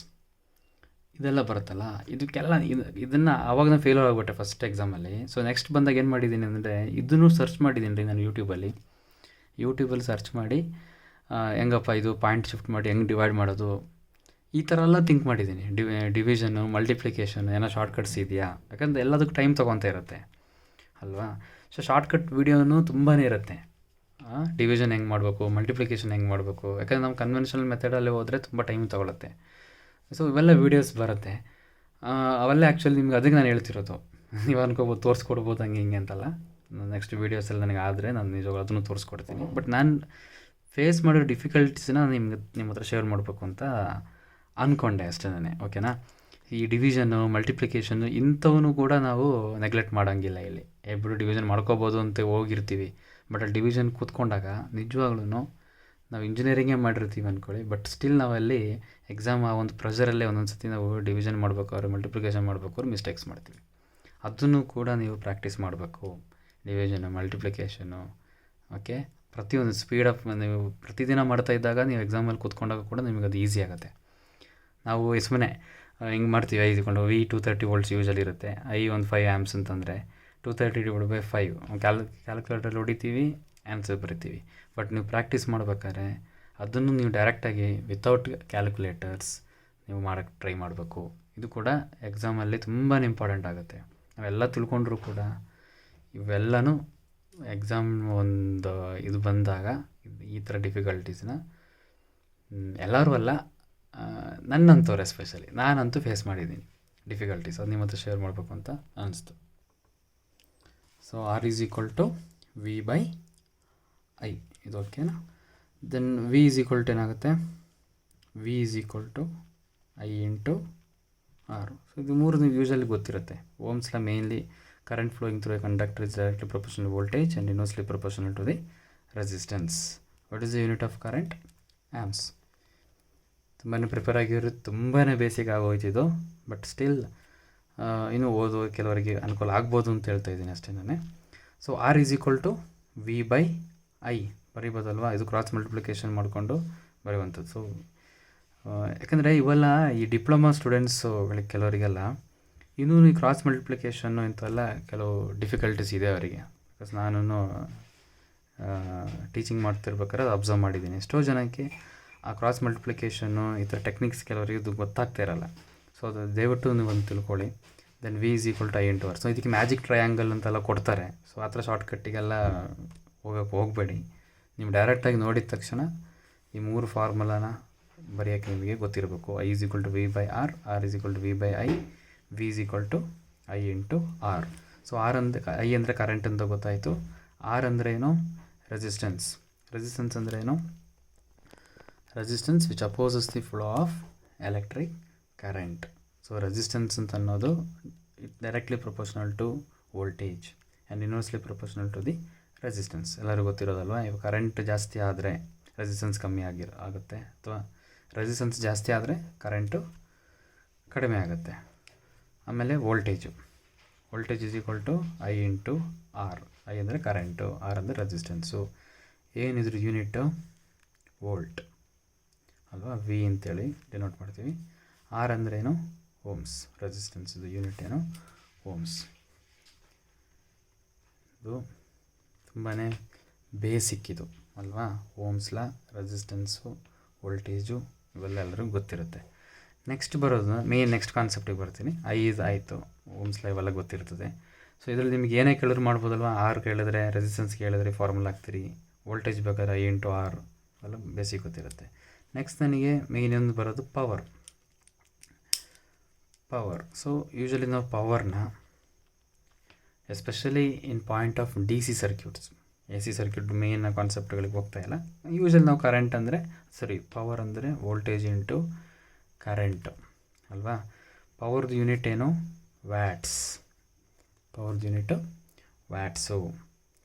S1: ಇದೆಲ್ಲ ಬರುತ್ತಲ್ಲ. ಇದಕ್ಕೆಲ್ಲ ಇದನ್ನು ಆವಾಗ ನಾನು ಫೇಲ್ ಆಗಿಬಿಟ್ಟೆ ಫಸ್ಟ್ ಎಕ್ಸಾಮಲ್ಲಿ. ಸೊ ನೆಕ್ಸ್ಟ್ ಬಂದಾಗ ಏನು ಮಾಡಿದ್ದೀನಿ ಅಂದರೆ, ಇದನ್ನು ಸರ್ಚ್ ಮಾಡಿದ್ದೀನಿ ರೀ ನಾನು ಯೂಟ್ಯೂಬಲ್ಲಿ ಸರ್ಚ್ ಮಾಡಿ ಹೆಂಗಪ್ಪ ಇದು ಪಾಯಿಂಟ್ ಶಿಫ್ಟ್ ಮಾಡಿ ಹೆಂಗೆ ಡಿವೈಡ್ ಮಾಡೋದು, ಈ ಥರ ಎಲ್ಲ ಥಿಂಕ್ ಮಾಡಿದ್ದೀನಿ. ಡಿವಿಷನ್ನು, ಮಲ್ಟಿಪ್ಲಿಕೇಶನ್ ಏನೋ ಶಾರ್ಟ್ಕಟ್ಸ್ ಇದೆಯಾ, ಯಾಕಂದರೆ ಎಲ್ಲದಕ್ಕೂ ಟೈಮ್ ತೊಗೊತಾ ಇರುತ್ತೆ ಅಲ್ವಾ. ಸೊ ಶಾರ್ಟ್ಕಟ್ ವೀಡಿಯೋನೂ ತುಂಬಾ ಇರುತ್ತೆ. ಡಿವಿಷನ್ ಹೆಂಗೆ ಮಾಡಬೇಕು, ಮಲ್ಟಿಪ್ಲಿಕೇಶನ್ ಹೆಂಗೆ ಮಾಡಬೇಕು, ಯಾಕಂದರೆ ನಮ್ಮ ಕನ್ವೆನ್ಷನಲ್ ಮೆಥಡಲ್ಲಿ ಹೋದರೆ ತುಂಬ ಟೈಮ್ ತೊಗೊಳುತ್ತೆ. ಸೊ ಇವೆಲ್ಲ ವೀಡಿಯೋಸ್ ಬರುತ್ತೆ. ಅವೆಲ್ಲ ಆ್ಯಕ್ಚುಲಿ ನಿಮ್ಗೆ ಅದಕ್ಕೆ ನಾನು ಹೇಳ್ತಿರೋದು. ನೀವು ಅನ್ಕೋಬೋದು ತೋರಿಸ್ಕೊಡ್ಬೋದು ಹಂಗೆ ಹಿಂಗೆ ಅಂತಲ್ಲ. ನೆಕ್ಸ್ಟ್ ವೀಡಿಯೋಸಲ್ಲಿ ನನಗೆ ಆದರೆ ನಾನು ನಿಜವಾಗ್ಲೂ ಅದನ್ನು ತೋರಿಸ್ಕೊಡ್ತೀನಿ. ಬಟ್ ನಾನು ಫೇಸ್ ಮಾಡೋ ಡಿಫಿಕಲ್ಟೀಸ್ನ ನಿಮ್ಮ ಹತ್ರ ಶೇರ್ ಮಾಡಬೇಕು ಅಂತ ಅಂದ್ಕೊಂಡೆ ಅಷ್ಟೇ ನಾನೇ. ಓಕೆನಾ. ಈ ಡಿವಿಷನ್ನು, ಮಲ್ಟಿಪ್ಲಿಕೇಶನ್ನು ಇಂಥವೂ ಕೂಡ ನಾವು ನೆಗ್ಲೆಕ್ಟ್ ಮಾಡೋಂಗಿಲ್ಲ. ಇಲ್ಲಿ ಇಬ್ಬರು ಡಿವಿಷನ್ ಮಾಡ್ಕೋಬೋದು ಅಂತ ಹೋಗಿರ್ತೀವಿ. ಬಟ್ ಅಲ್ಲಿ ಡಿವಿಷನ್ ಕೂತ್ಕೊಂಡಾಗ ನಿಜವಾಗ್ಲೂ ನಾವು ಇಂಜಿನಿಯರಿಂಗೇ ಮಾಡಿರ್ತೀವಿ ಅಂದ್ಕೊಳ್ಳಿ, ಬಟ್ ಸ್ಟಿಲ್ ನಾವಲ್ಲಿ ಎಕ್ಸಾಮ್ ಆ ಒಂದು ಪ್ರೆಷರಲ್ಲೇ ಒಂದೊಂದು ಸತಿ ನಾವು ಡಿವಿಷನ್ ಮಾಡ್ಬೇಕಾದ್ರೆ, ಮಲ್ಟಿಪ್ಲಿಕೇಶನ್ ಮಾಡ್ಬೇಕಾದ್ರೆ ಮಿಸ್ಟೇಕ್ಸ್ ಮಾಡ್ತೀವಿ. ಅದನ್ನು ಕೂಡ ನೀವು ಪ್ರಾಕ್ಟೀಸ್ ಮಾಡಬೇಕು. Division, multiplication, okay. ಪ್ರತಿಯೊಂದು ಸ್ಪೀಡಪ್ ನೀವು ಪ್ರತಿದಿನ ಮಾಡ್ತಾ ಇದ್ದಾಗ ನೀವು ಎಕ್ಸಾಮಲ್ಲಿ ಕೂತ್ಕೊಂಡಾಗ ಕೂಡ ನಿಮಗೆ ಅದು ಈಸಿ ಆಗುತ್ತೆ. ನಾವು ಸುಮ್ಮನೆ ಹಿಂಗೆ ಮಾಡ್ತೀವಿ. I = V 230 volts ಯೂಸಲ್ಲಿ ಇರುತ್ತೆ. I ಒಂದು 5 amps ಅಂತಂದರೆ 230 / 5 ಕ್ಯಾಲ್ಕುಲೇಟರಲ್ಲಿ ಹೊಡಿತೀವಿ, ಆನ್ಸರ್ ಬರಿತೀವಿ. ಬಟ್ ನೀವು ಪ್ರಾಕ್ಟೀಸ್ ಮಾಡ್ಬೇಕಾದ್ರೆ ಅದನ್ನು ನೀವು ಡೈರೆಕ್ಟಾಗಿ ವಿತೌಟ್ ಕ್ಯಾಲ್ಕುಲೇಟರ್ಸ್ ನೀವು ಮಾಡೋಕ್ಕೆ ಟ್ರೈ ಮಾಡಬೇಕು. ಇದು ಕೂಡ ಎಕ್ಸಾಮಲ್ಲಿ ತುಂಬಾ ಇಂಪಾರ್ಟೆಂಟ್ ಆಗುತ್ತೆ. ನಾವೆಲ್ಲ ತಿಳ್ಕೊಂಡ್ರೂ ಕೂಡ ಇವೆಲ್ಲನೂ ಎಕ್ಸಾಮ್ ಒಂದು ಇದು ಬಂದಾಗ ಈ ಥರ ಡಿಫಿಕಲ್ಟೀಸ್ನ ಎಲ್ಲರೂ ಅಲ್ಲ, ನನ್ನಂಥವ್ರು ಎಸ್ಪೆಷಲಿ ನಾನಂತೂ ಫೇಸ್ ಮಾಡಿದ್ದೀನಿ ಡಿಫಿಕಲ್ಟೀಸ್. ಅದು ನಿಮ್ಮ ಹತ್ರ ಶೇರ್ ಮಾಡಬೇಕು ಅಂತ ಅನಿಸ್ತು. ಸೊ R = V/I ಇದು ಓಕೆನಾ. ದೆನ್ V = ಏನಾಗುತ್ತೆ, V = I × R. ಸೊ ಇದು ಮೂರು ನೀವು ಯೂಶಲಿ ಗೊತ್ತಿರುತ್ತೆ. Ohm's law mainly current flowing through a conductor is directly proportional voltage and inversely proportional to the resistance. What is the unit of current? Amps. ತುಂಬಾ prepare ಆಗಿರೋದು, ತುಂಬಾ basic ಆಗೋಯ್ತಿದ್ದು. But still ಇನ್ನೂ ಓದೋ ಕೆಲವರಿಗೆ ಅನುಕೂಲ ಆಗ್ಬೋದು ಅಂತ ಹೇಳ್ತಾ ಇದ್ದೀನಿ ಅಷ್ಟೇ ನಾನೇ. So R = V/I ಬರೀಬೋದಲ್ವಾ. ಇದು ಕ್ರಾಸ್ ಮಲ್ಟಿಪ್ಲಿಕೇಶನ್ ಬರೆಯುವಂಥದ್ದು. ಸೊ ಯಾಕಂದರೆ ಇವೆಲ್ಲ ಈ ಡಿಪ್ಲೊಮಾ ಸ್ಟೂಡೆಂಟ್ಸುಗಳಿಗೆ ಕೆಲವರಿಗೆಲ್ಲ ಇನ್ನೂ ಈ ಕ್ರಾಸ್ ಮಲ್ಟಿಪ್ಲಿಕೇಶನ್ನು ಇಂಥವೆಲ್ಲ ಕೆಲವು ಡಿಫಿಕಲ್ಟೀಸ್ ಇದೆ ಅವರಿಗೆ. ಬಿಕಾಸ್ ನಾನು ಟೀಚಿಂಗ್ ಮಾಡ್ತಿರ್ಬೇಕಾದ್ರೆ ಅದು ಅಬ್ಸರ್ವ್ ಮಾಡಿದ್ದೀನಿ. ಎಷ್ಟೋ ಜನಕ್ಕೆ ಆ ಕ್ರಾಸ್ ಮಲ್ಟಿಪ್ಲಿಕೇಶನ್ನು ಈ ಥರ ಟೆಕ್ನಿಕ್ಸ್ ಕೆಲವರಿಗೆ ಇದು ಗೊತ್ತಾಗ್ತಾ ಇರಲ್ಲ. ಸೊ ಅದು ದಯವಿಟ್ಟು ನೀವು ಒಂದು ತಿಳ್ಕೊಳ್ಳಿ. Then V = I × R. So ಇದಕ್ಕೆ ಮ್ಯಾಜಿಕ್ ಟ್ರಯಾಂಗಲ್ ಅಂತೆಲ್ಲ ಕೊಡ್ತಾರೆ. ಸೊ ಆ ಥರ ಶಾರ್ಟ್ಕಟ್ಟಿಗೆಲ್ಲ ಹೋಗಬೇಡಿ. ನೀವು ಡೈರೆಕ್ಟಾಗಿ ನೋಡಿದ ತಕ್ಷಣ ಈ ಮೂರು ಫಾರ್ಮುಲಾನ ಬರೆಯೋಕ್ಕೆ ನಿಮಗೆ ಗೊತ್ತಿರಬೇಕು. I = V/R, R = V/I, V = I × R. So I ಅಂದರೆ ಕರೆಂಟ್ ಅಂತ ಗೊತ್ತಾಯಿತು. R ಅಂದರೆ ಏನು? ರೆಸಿಸ್ಟೆನ್ಸ್. ರೆಸಿಸ್ಟೆನ್ಸ್ ಅಂದರೆ ಏನು? Resistance which opposes the flow of electric current. So resistance ಅಂತ ಅನ್ನೋದು directly proportional to voltage and inversely proportional to the resistance. ಎಲ್ಲರಿಗೂ ಗೊತ್ತಿರೋದಲ್ವ. ಇವಾಗ ಕರೆಂಟ್ ಜಾಸ್ತಿ ಆದರೆ ರೆಸಿಸ್ಟೆನ್ಸ್ ಕಮ್ಮಿ ಆಗುತ್ತೆ, ಅಥವಾ ರೆಸಿಸ್ಟೆನ್ಸ್ ಜಾಸ್ತಿ ಆದರೆ ಕರೆಂಟು ಕಡಿಮೆ ಆಗುತ್ತೆ. ಆಮೇಲೆ voltage is equal to I into R. I ಅಂದರೆ ಕರೆಂಟು, ಆರ್ ಅಂದರೆ ರೆಸಿಸ್ಟೆನ್ಸು. ಏನಿದ್ರು ಯೂನಿಟ್ಟು ವೋಲ್ಟ್ ಅಲ್ವಾ, ವಿ ಅಂತೇಳಿ ಡಿನೋಟ್ ಮಾಡ್ತೀವಿ. ಆರ್ ಅಂದ್ರೇನು ಓಮ್ಸ್, ರೆಸಿಸ್ಟೆನ್ಸ್ ಇದು ಯೂನಿಟ್ ಏನು ಓಮ್ಸ್. ಇದು ತುಂಬಾ ಬೇಸಿಕ್ ಇದು ಅಲ್ವಾ, ಓಮ್ಸ್ ಲಾ, ರೆಸಿಸ್ಟೆನ್ಸು, ವೋಲ್ಟೇಜು ಇವೆಲ್ಲ ಎಲ್ಲರಿಗೂ ಗೊತ್ತಿರುತ್ತೆ. ನೆಕ್ಸ್ಟ್ ಬರೋದು ನೆಕ್ಸ್ಟ್ ಕಾನ್ಸೆಪ್ಟಿಗೆ ಬರ್ತೀನಿ. ಆಯಿತು, ಓಮ್ಸ್ ಲಾ ಇವೆಲ್ಲ ಗೊತ್ತಿರ್ತದೆ. ಸೊ ಇದರಲ್ಲಿ ನಿಮ್ಗೆ ಏನೇ ಕೇಳಿದ್ರು ಮಾಡ್ಬೋದಲ್ವ. ಆರ್ ಕೇಳಿದ್ರೆ, ರೆಸಿಸ್ಟೆನ್ಸ್ ಕೇಳಿದ್ರೆ ಫಾರ್ಮುಲಾ ಹಾಕ್ತೀರಿ. ವೋಲ್ಟೇಜ್ ಬೇಕಾದ್ರೆ I ಇಂಟು ಆರ್ ಎಲ್ಲ ಬೇಸಿಕ್ ಗೊತ್ತಿರುತ್ತೆ. ನೆಕ್ಸ್ಟ್ ನನಗೆ ಮೇಯ್ನ್ ಒಂದು ಬರೋದು ಪವರ್. ಸೊ ಯೂಶ್ವಲಿ ನಾವು ಪವರ್ನ especially in point of DC circuits, AC circuit main ಕಾನ್ಸೆಪ್ಟ್ಗಳಿಗೆ ಹೋಗ್ತಾ ಇಲ್ಲ. ಯೂಶ್ವಲಿ ನಾವು ಕರೆಂಟ್ ಅಂದರೆ ಪವರ್ ಅಂದರೆ ವೋಲ್ಟೇಜ್ ಇಂಟು ಕರೆಂಟ್ ಅಲ್ವಾ. ಪವರ್ದು ಯೂನಿಟ್ ಏನು ವ್ಯಾಟ್ಸ್, ವ್ಯಾಟ್ಸು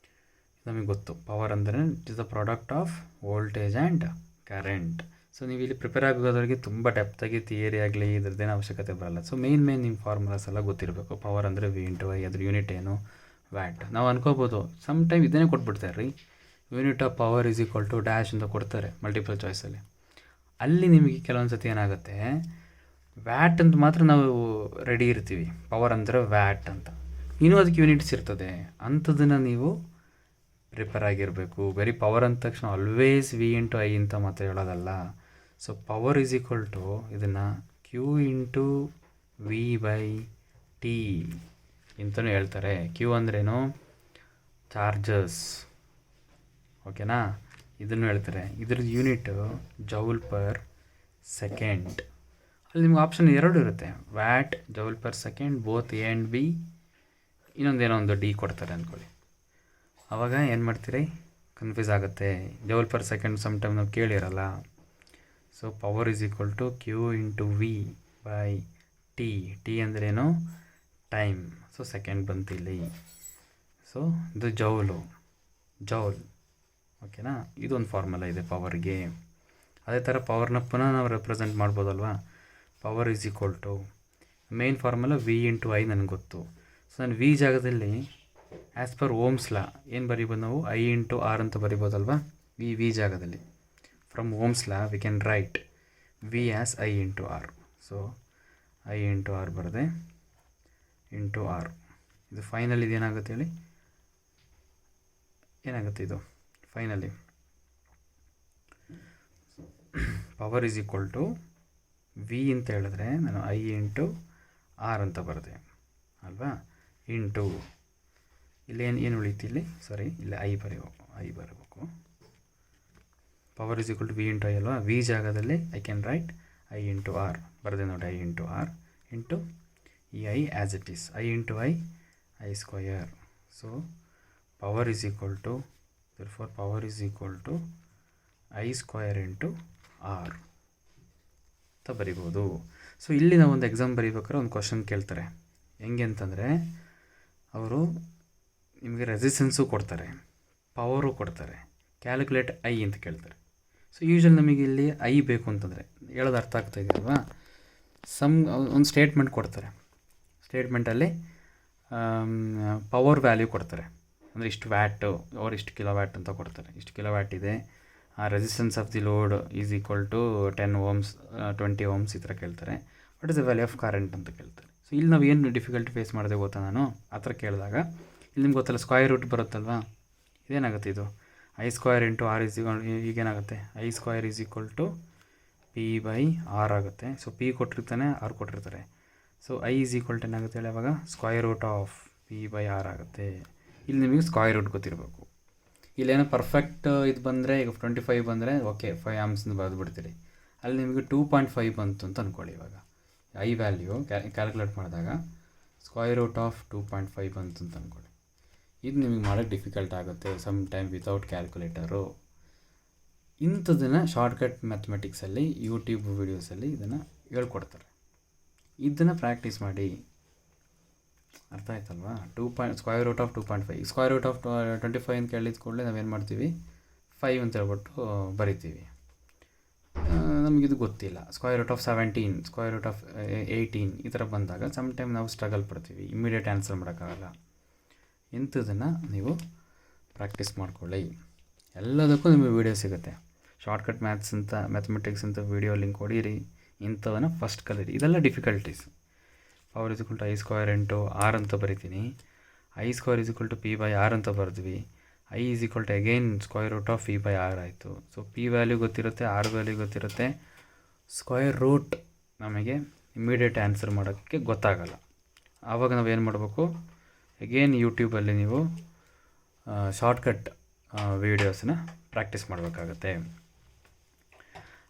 S1: ನಮಗೆ ಗೊತ್ತು. ಪವರ್ ಅಂದರೆ it is the product of voltage and current. So ನೀವು ಇಲ್ಲಿ ಪ್ರಿಪೇರ್ ಆಗೋದ್ರಿಗೆ ತುಂಬ ಡೆಪ್ತಾಗಿ ಥಿಯರಿ ಆಗಲಿ ಇದ್ರದ್ದೇನು ಅವಶ್ಯಕತೆ ಬರಲ್ಲ. ಸೊ ಮೇನ್ ನಿಮ್ಮ ಫಾರ್ಮುಲಾಸ್ ಎಲ್ಲ ಗೊತ್ತಿರಬೇಕು. ಪವರ್ ಅಂದರೆ V ಇಂಟು I, ಅದ್ರ ಯೂನಿಟ್ ಏನು ವ್ಯಾಟ್. ನಾವು ಅನ್ಕೋಬೋದು ಸಮ್ ಟೈಮ್ ಇದನ್ನೇ ಕೊಟ್ಬಿಡ್ತಾರೆ ರೀ, unit of power is equal to dash ಅಂತ ಕೊಡ್ತಾರೆ ಮಲ್ಟಿಪಲ್ ಚಾಯ್ಸಲ್ಲಿ. ಅಲ್ಲಿ ನಿಮಗೆ ಕೆಲವೊಂದು ಸತಿ ಏನಾಗುತ್ತೆ, ವ್ಯಾಟ್ ಅಂತ ಮಾತ್ರ ನಾವು ರೆಡಿ ಇರ್ತೀವಿ, ಪವರ್ ಅಂದರೆ ವ್ಯಾಟ್ ಅಂತ, ಇನ್ನೂ ಅದಕ್ಕೆ ಯೂನಿಟ್ಸ್ ಇರ್ತದೆ. ಅಂಥದ್ದನ್ನು ನೀವು ಪ್ರಿಪೇರ್ ಆಗಿರಬೇಕು. ಬರೀ ಪವರ್ ಅಂದ ತಕ್ಷಣ ಆಲ್ವೇಸ್ V ಇಂಟು I ಅಂತ ಮಾತ್ರ ಹೇಳೋದಲ್ಲ. So power is equal to ಇದನ್ನು Q ಇಂಟು V/T ಅಂತಲೂ ಹೇಳ್ತಾರೆ. Q ಅಂದ್ರೇನು ಚಾರ್ಜಸ್, ಓಕೆನಾ, ಇದನ್ನು ಹೇಳ್ತಾರೆ. ಇದ್ರದ್ದು ಯೂನಿಟು ಜೌಲ್ ಪರ್ ಸೆಕೆಂಡ್. ಅಲ್ಲಿ ನಿಮ್ಗೆ ಆಪ್ಷನ್ 2 ಇರುತ್ತೆ, watt, joule per second, both A and B, ಇನ್ನೊಂದೇನೋ ಒಂದು D ಕೊಡ್ತಾರೆ ಅಂದ್ಕೊಳ್ಳಿ. ಆವಾಗ ಏನು ಮಾಡ್ತೀರಿ, ಕನ್ಫ್ಯೂಸ್ ಆಗುತ್ತೆ. Joule per second some time ನಾವು ಕೇಳಿರಲ್ಲ. So power is equal to Q into V/T. T ಅಂದ್ರೇನು ಟೈಮ್, ಸೊ ಸೆಕೆಂಡ್ ಬಂತಿಲ್ಲಿ. ಸೊ ಇದು ಜೌಲ್, ಓಕೆನಾ. ಇದೊಂದು ಫಾರ್ಮುಲಾ ಇದೆ ಪವರ್ಗೆ. ಅದೇ ಥರ ಪವರ್ನ ಪುನಃ ನಾವು ರೆಪ್ರೆಸೆಂಟ್ ಮಾಡ್ಬೋದಲ್ವಾ. Power is equal to main formula V into I ನನಗೆ ಗೊತ್ತು. ಸೊ ನಾನು V ಜಾಗದಲ್ಲಿ ಆ್ಯಸ್ ಪರ್ ಓಮ್ಸ್ ಲಾ ಏನು ಬರಿಬೋದು ನಾವು, I ಇಂಟು ಆರ್ ಅಂತ ಬರಿಬೋದಲ್ವಾ. V ಜಾಗದಲ್ಲಿ from Ohm's law we can write V as I into R. So I into R ಬರದೆ ಇಂಟು ಆರ್. ಇದು ಫೈನಲ್ ಇದೇನಾಗುತ್ತೆ ಹೇಳಿ, ಏನಾಗುತ್ತೆ ಇದು finally power is equal to V ಅಂತ ಹೇಳಿದ್ರೆ ನಾನು I ಇಂಟು ಆರ್ ಅಂತ ಬರದೆ ಅಲ್ವಾ, ಇಂಟು ಇಲ್ಲಿ ಏನು ಉಳಿತು ಇಲ್ಲಿ, ಇಲ್ಲಿ I ಬರಬೇಕು. Power is equal to V into I ಅಲ್ವಾ. V ಜಾಗದಲ್ಲಿ I can write I into R ಬರದೆ ನೋಡಿ, I ಇಂಟು ಆರ್ ಇಂಟು ಈ I as it is, I into I square. So power is equal to therefore power is equal to I square into R ಅಂತ ಬರಿಬೋದು. So ಇಲ್ಲಿ ನಾವು ಒಂದು exam ಬರೀಬೇಕಾದ್ರೆ ಒಂದು question ಕೇಳ್ತಾರೆ. ಹೆಂಗೆ ಅಂತಂದರೆ, ಅವರು ನಿಮಗೆ ರೆಸಿಸ್ಟೆನ್ಸು ಕೊಡ್ತಾರೆ, ಪವರು ಕೊಡ್ತಾರೆ, ಕ್ಯಾಲ್ಕುಲೇಟ್ I ಅಂತ ಕೇಳ್ತಾರೆ. ಸೊ ಯೂಶ್ವಲಿ ನಮಗೆ ಇಲ್ಲಿ I ಬೇಕು ಅಂತಂದರೆ ಹೇಳೋದು ಅರ್ಥ ಆಗ್ತಾಯಿದೆ ಅಲ್ವಾ. ಒಂದು ಸ್ಟೇಟ್ಮೆಂಟ್ ಕೊಡ್ತಾರೆ, ಸ್ಟೇಟ್ಮೆಂಟಲ್ಲಿ ಪವರ್ ವ್ಯಾಲ್ಯೂ ಕೊಡ್ತಾರೆ. ಅಂದರೆ ಇಷ್ಟು ವ್ಯಾಟು ಅವ್ರು ಇಷ್ಟು ಕಿಲೋ ವ್ಯಾಟ್ ಅಂತ ಕೊಡ್ತಾರೆ. ಇಷ್ಟು ಕಿಲೋ ವ್ಯಾಟ್ ಇದೆ, resistance of the load is equal to 10 ohms 20 ohms ಈ ಥರ ಕೇಳ್ತಾರೆ. What is the value of current ಅಂತ ಕೇಳ್ತಾರೆ. ಸೊ ಇಲ್ಲಿ ನಾವು ಏನು ಡಿಫಿಕಲ್ಟಿ ಫೇಸ್ ಮಾಡಿದೆ ಗೊತ್ತಾ, ನಾನು ಆ ಥರ ಕೇಳಿದಾಗ ಇಲ್ಲಿ ನಿಮ್ಗೆ ಗೊತ್ತಲ್ಲ ಸ್ಕ್ವಯರ್ ರೂಟ್ ಬರುತ್ತಲ್ವಾ. ಇದೇನಾಗುತ್ತೆ, ಇದು I square into R is ಈಗೇನಾಗುತ್ತೆ, I square is equal to P/R ಆಗುತ್ತೆ. ಸೊ P ಕೊಟ್ಟಿರ್ತಾನೆ, ಆರ್ ಕೊಟ್ಟಿರ್ತಾರೆ. So I is equal to ಏನಾಗುತ್ತೆ ಹೇಳಿ, ಅವಾಗ ಸ್ಕ್ವಯರ್ ರೂಟ್ ಆಫ್ P/R ಆಗುತ್ತೆ. ಇಲ್ಲಿ ನಿಮಗೆ ಸ್ಕ್ವಯರ್ ರೂಟ್ ಗೊತ್ತಿರಬೇಕು. ಇಲ್ಲೇನೋ ಪರ್ಫೆಕ್ಟ್ ಇದು ಬಂದರೆ, ಈಗ 25 ಬಂದರೆ ಓಕೆ 5 ಆಮ್ಸ್ನ ಬರೆದುಬಿಡ್ತೀರಿ. ಅಲ್ಲಿ ನಿಮಗೆ 2.5 ಬಂತು ಅಂತ ಅಂದ್ಕೊಳ್ಳಿ. ಇವಾಗ I ವ್ಯಾಲ್ಯೂ ಕ್ಯಾಲ್ಕುಲೇಟ್ ಮಾಡಿದಾಗ ಸ್ಕ್ವಯರ್ ರೂಟ್ ಆಫ್ 2.5 ಬಂತು ಅಂತ ಅಂದ್ಕೊಳ್ಳಿ. ಇದು ನಿಮಗೆ ಮಾಡೋಕ್ಕೆ ಡಿಫಿಕಲ್ಟ್ ಆಗುತ್ತೆ ಸಮ್ ಟೈಮ್ ವಿತೌಟ್ ಕ್ಯಾಲ್ಕುಲೇಟರು. ಇಂಥದ್ದನ್ನು ಶಾರ್ಟ್ಕಟ್ ಮ್ಯಾಥಮೆಟಿಕ್ಸಲ್ಲಿ ಯೂಟ್ಯೂಬ್ ವೀಡಿಯೋಸಲ್ಲಿ ಇದನ್ನು ಹೇಳ್ಕೊಡ್ತಾರೆ. ಇದನ್ನು ಪ್ರಾಕ್ಟೀಸ್ ಮಾಡಿ. ಅರ್ಥ ಆಯ್ತಲ್ವಾ. Square root of 2.5, square root of 25 ಅಂತ ಕೇಳಿದ ಕೂಡಲೇ ನಾವೇನು ಮಾಡ್ತೀವಿ, 5 ಅಂತ ಹೇಳ್ಬಿಟ್ಟು ಬರಿತೀವಿ. ನಮಗಿದು ಗೊತ್ತಿಲ್ಲ. √17, √18 ಈ ಥರ ಬಂದಾಗ ಟೈಮ್ ನಾವು ಸ್ಟ್ರಗಲ್ ಪಡ್ತೀವಿ, ಇಮ್ಮಿಡಿಯೇಟ್ ಆನ್ಸರ್ ಮಾಡೋಕ್ಕಾಗಲ್ಲ. ಇಂಥದನ್ನು ನೀವು ಪ್ರಾಕ್ಟೀಸ್ ಮಾಡ್ಕೊಳ್ಳಿ. ಎಲ್ಲದಕ್ಕೂ ನಿಮಗೆ ವೀಡಿಯೋ ಸಿಗುತ್ತೆ. ಶಾರ್ಟ್ಕಟ್ ಮ್ಯಾಥಮೆಟಿಕ್ಸ್ ಅಂತ ವೀಡಿಯೋ ಲಿಂಕ್ ಹೊಡೀರಿ, ಇಂಥದನ್ನು ಫಸ್ಟ್ ಕಲೀರಿ. ಇದೆಲ್ಲ ಡಿಫಿಕಲ್ಟೀಸ್. ಪವರ್ I² R ಅಂತ ಬರಿತೀನಿ. I² P/R ಅಂತ ಬರೆದ್ವಿ. I ಅಗೈನ್ √V/R ಆಯಿತು. ಸೊ P ವ್ಯಾಲ್ಯೂ ಗೊತ್ತಿರುತ್ತೆ, R ವ್ಯಾಲ್ಯೂ ಗೊತ್ತಿರುತ್ತೆ. ಸ್ಕ್ವೇರ್ ರೂಟ್ ನಮಗೆ ಇಮ್ಮಿಡಿಯೇಟ್ ಆನ್ಸರ್ ಮಾಡೋಕ್ಕೆ ಗೊತ್ತಾಗಲ್ಲ. ಆವಾಗ ನಾವೇನು ಮಾಡಬೇಕು, ಅಗೇನ್ ಯೂಟ್ಯೂಬಲ್ಲಿ ನೀವು ಶಾರ್ಟ್ಕಟ್ ವೀಡಿಯೋಸನ್ನ ಪ್ರಾಕ್ಟೀಸ್ ಮಾಡಬೇಕಾಗತ್ತೆ.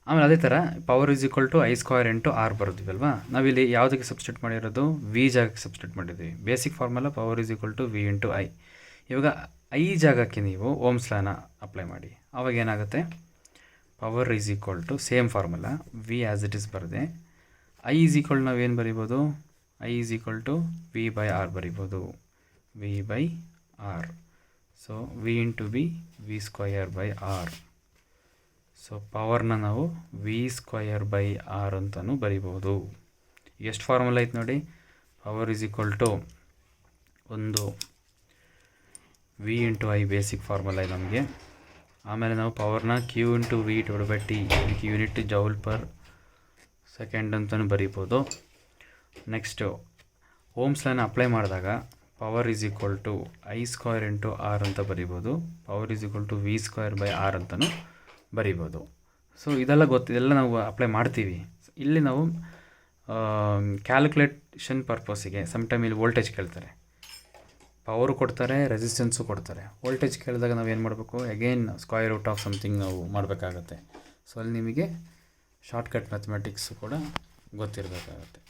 S1: ಆಮೇಲೆ ಅದೇ ಥರ ಪವರ್ I² R ಬರೋದಿವಲ್ವಾ, ನಾವಿಲ್ಲಿ ಯಾವುದಕ್ಕೆ ಸಬ್ಸ್ಟಿಟ್ಯೂಟ್ ಮಾಡಿರೋದು, V ಜಾಗಕ್ಕೆ ಸಬ್ಸ್ಟಿಟ್ಯೂಟ್ ಮಾಡಿದ್ವಿ. Basic formula power V × I. ಇವಾಗ I ಜಾಗಕ್ಕೆ ನೀವು ಓಮ್ಸ್ ಲಾನ ಅಪ್ಲೈ ಮಾಡಿ. ಆವಾಗ ಏನಾಗುತ್ತೆ, power same formula V as it is ಬರದೆ I ನಾವೇನು ಬರಿಬೋದು, I V/R ಬರಿಬೋದು. V/R. So V × V²/R. So ಪವರ್ನ ನಾವು V²/R ಅಂತಲೂ ಬರಿಬೋದು. ಎಷ್ಟು ಫಾರ್ಮುಲಾ ಐತೆ ನೋಡಿ. ಪವರ್ ಒಂದು V × I ಬೇಸಿಕ್ ಫಾರ್ಮುಲಾ ಇದೆ ನಮಗೆ. ಆಮೇಲೆ ನಾವು ಪವರ್ನ Q × V/T, ಇದಕ್ಕೆ ಯೂನಿಟ್ ಜೌಲ್ ಪರ್ ಸೆಕೆಂಡ್ ಅಂತಲೂ ಬರಿಬೋದು. ನೆಕ್ಸ್ಟು ಓಮ್ಸ್ ಲಾನ ಅಪ್ಲೈ ಮಾಡಿದಾಗ ಪವರ್ I² × R ಅಂತ ಬರಿಬೋದು. ಪವರ್ V²/R ಅಂತಲೂ ಬರಿಬೋದು. ಸೊ ಇದೆಲ್ಲ ನಾವು ಅಪ್ಲೈ ಮಾಡ್ತೀವಿ. ಇಲ್ಲಿ ನಾವು ಕ್ಯಾಲ್ಕುಲೇಷನ್ ಪರ್ಪಸ್ಸಿಗೆ ಟೈಮ್ ಇಲ್ಲಿ ವೋಲ್ಟೇಜ್ ಕೇಳ್ತಾರೆ, ಪವರು ಕೊಡ್ತಾರೆ, ರೆಸಿಸ್ಟೆನ್ಸು ಕೊಡ್ತಾರೆ. ವೋಲ್ಟೇಜ್ ಕೇಳಿದಾಗ ನಾವು ಏನು ಮಾಡಬೇಕು, ಅಗೇನ್ √of ಸಮಥಿಂಗ್ ನಾವು ಮಾಡಬೇಕಾಗತ್ತೆ. ಸೊ ಅಲ್ಲಿ ನಿಮಗೆ ಶಾರ್ಟ್ಕಟ್ ಮ್ಯಾಥಮೆಟಿಕ್ಸು ಕೂಡ ಗೊತ್ತಿರಬೇಕಾಗತ್ತೆ.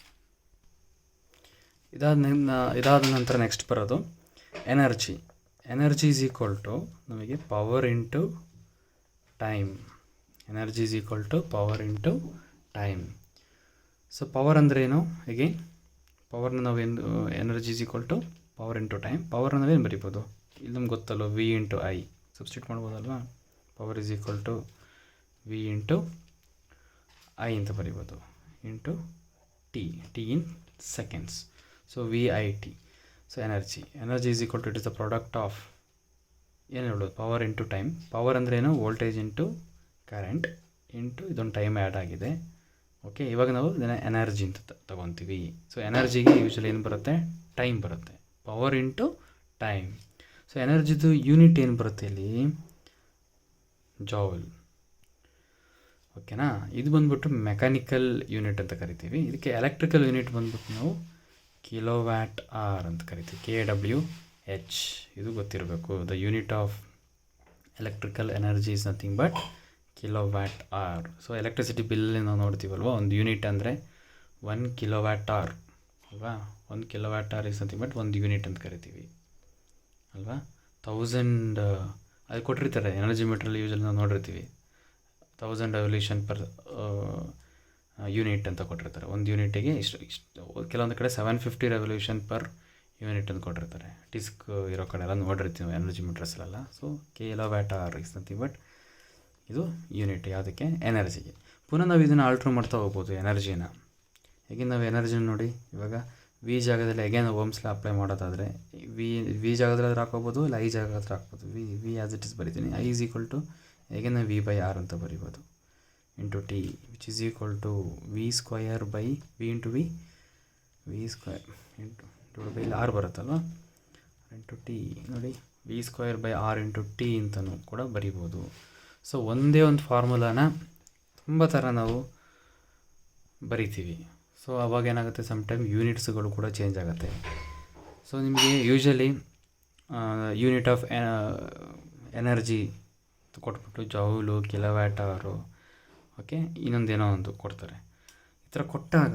S1: ಇದಾದ ನಂತರ ನೆಕ್ಸ್ಟ್ ಬರೋದು ಎನರ್ಜಿ. ಎನರ್ಜಿ ನಮಗೆ power into time. Energy power into time. So power ಅಂದರೆ ಏನು, ಅಗೇನ್ ಪವರ್ನ ನಾವೇನು, energy power into time. Power ನಾವೇನು ಬರಿಬೋದು, ಇಲ್ಲಿ ನಮ್ಗೆ ಗೊತ್ತಲ್ಲ, V × I ಸಬ್ಸ್ಟಿಟ್ಯೂಟ್ ಮಾಡ್ಬೋದಲ್ವಾ. ಪವರ್ V × I ಅಂತ ಬರಿಬೋದು, into T in seconds. So VIT. So energy it is the product of ಏನು ಹೇಳೋದು, ಪವರ್ ಇಂಟು ಟೈಮ್. ಪವರ್ ಅಂದರೆ ಏನು, ವೋಲ್ಟೇಜ್ ಇಂಟು ಕರೆಂಟ್ ಇಂಟು ಇದೊಂದು ಟೈಮ್ ಆ್ಯಡ್ ಆಗಿದೆ. ಓಕೆ, ಇವಾಗ ನಾವು ಇದನ್ನು ಎನರ್ಜಿ ಅಂತ ತೊಗೊತೀವಿ. ಸೊ ಎನರ್ಜಿಗೆ ಯೂಶ್ವಲಿ ಏನು ಬರುತ್ತೆ, ಟೈಮ್ ಬರುತ್ತೆ. Power into time. ಸೊ ಎನರ್ಜಿದು ಯೂನಿಟ್ ಏನು ಬರುತ್ತೆ ಇಲ್ಲಿ, ಜೌಲ್. ಓಕೆನಾ. ಇದು ಬಂದ್ಬಿಟ್ಟು ಮೆಕ್ಯಾನಿಕಲ್ ಯೂನಿಟ್ ಅಂತ ಕರಿತೀವಿ. ಇದಕ್ಕೆ ಎಲೆಕ್ಟ್ರಿಕಲ್ ಯೂನಿಟ್ ಬಂದ್ಬಿಟ್ಟು ನಾವು kWh ಅಂತ ಕರಿತೀವಿ, kWh. ಇದು ಗೊತ್ತಿರಬೇಕು. The unit of electrical energy is nothing but kWh. So electricity ಬಿಲ್ಲಲ್ಲಿ ನಾವು ನೋಡ್ತೀವಲ್ವ, ಒಂದು ಯೂನಿಟ್ ಅಂದರೆ 1 kWh ಅಲ್ವಾ. 1 kWh ಇಸ್ ನಥಿಂಗ್ ಬಟ್ ಒಂದು ಯೂನಿಟ್ ಅಂತ ಕರಿತೀವಿ ಅಲ್ವಾ. 1000 ಅದು ಕೊಟ್ಟಿರ್ತಾರೆ ಎನರ್ಜಿ ಮೀಟ್ರಲ್ಲಿ, ಯೂಶಲಿ ನಾವು ನೋಡಿರ್ತೀವಿ 1000 ರೆವಲ್ಯೂಷನ್ ಪರ್ ಯೂನಿಟ್ ಅಂತ ಕೊಟ್ಟಿರ್ತಾರೆ. ಒಂದು ಯೂನಿಟಿಗೆ ಇಷ್ಟು. ಕೆಲವೊಂದು ಕಡೆ 750 ರೆವಲ್ಯೂಷನ್ ಪರ್ ಯೂನಿಟ್ ಅಂತ ಕೊಟ್ಟಿರ್ತಾರೆ. ಡಿಸ್ಕ್ ಇರೋ ಕಡೆ ಎಲ್ಲ ನೋಡಿರ್ತೀವಿ ಎನರ್ಜಿ ಮೀಟರ್ಸಲ್ಲೆಲ್ಲ. So kWh is nothing but ಇದು ಯೂನಿಟ್ ಯಾವುದಕ್ಕೆ, ಎನರ್ಜಿಗೆ. ಪುನಃ ನಾವು ಇದನ್ನು ಆಲ್ಟ್ರ್ ಮಾಡ್ತಾ ಹೋಗ್ಬೋದು ಎನರ್ಜಿನ. ಹೇಗೆ ನಾವು ಎನರ್ಜಿನ ನೋಡಿ, ಇವಾಗ V ಜಾಗದಲ್ಲಿ ಅಗೇನ್ ಓಮ್ಸ್ ಲಾ ಅಪ್ಲೈ ಮಾಡೋದಾದರೆ ವಿ ಜಾಗದಲ್ಲಿ ಹಾಕೋಬೋದು, ಇಲ್ಲ I ಜಾಗ ಹತ್ರ ಹಾಕ್ಬೋದು. V ಆ್ಯಸ್ ಇಟ್ ಇಸ್ ಬರಿತೀನಿ. I ಹೇಗೆ V/R ಅಂತ ಬರಿಬೋದು, into T which is V² V into V into ಇಲ್ಲಿ R ಬರುತ್ತಲ್ವ, ಇಂಟು T ನೋಡಿ, V²/R ಇಂಟು T ಅಂತಲೂ ಕೂಡ ಬರಿಬೋದು. ಸೊ ಒಂದೇ ಒಂದು ಫಾರ್ಮುಲಾನ ತುಂಬ ಥರ ನಾವು ಬರಿತೀವಿ. ಸೊ ಅವಾಗ ಏನಾಗುತ್ತೆ, ಟೈಮ್ ಯೂನಿಟ್ಸ್ಗಳು ಕೂಡ ಚೇಂಜ್ ಆಗುತ್ತೆ. ಸೊ ನಿಮಗೆ ಯೂಶಲಿ ಯೂನಿಟ್ ಆಫ್ ಎನರ್ಜಿ ಕೊಟ್ಬಿಟ್ಟು ಜೌಲು, kWh, ಓಕೆ, ಇನ್ನೊಂದೇನೋ ಒಂದು ಕೊಡ್ತಾರೆ. ಈ ಥರ ಕೊಟ್ಟಾಗ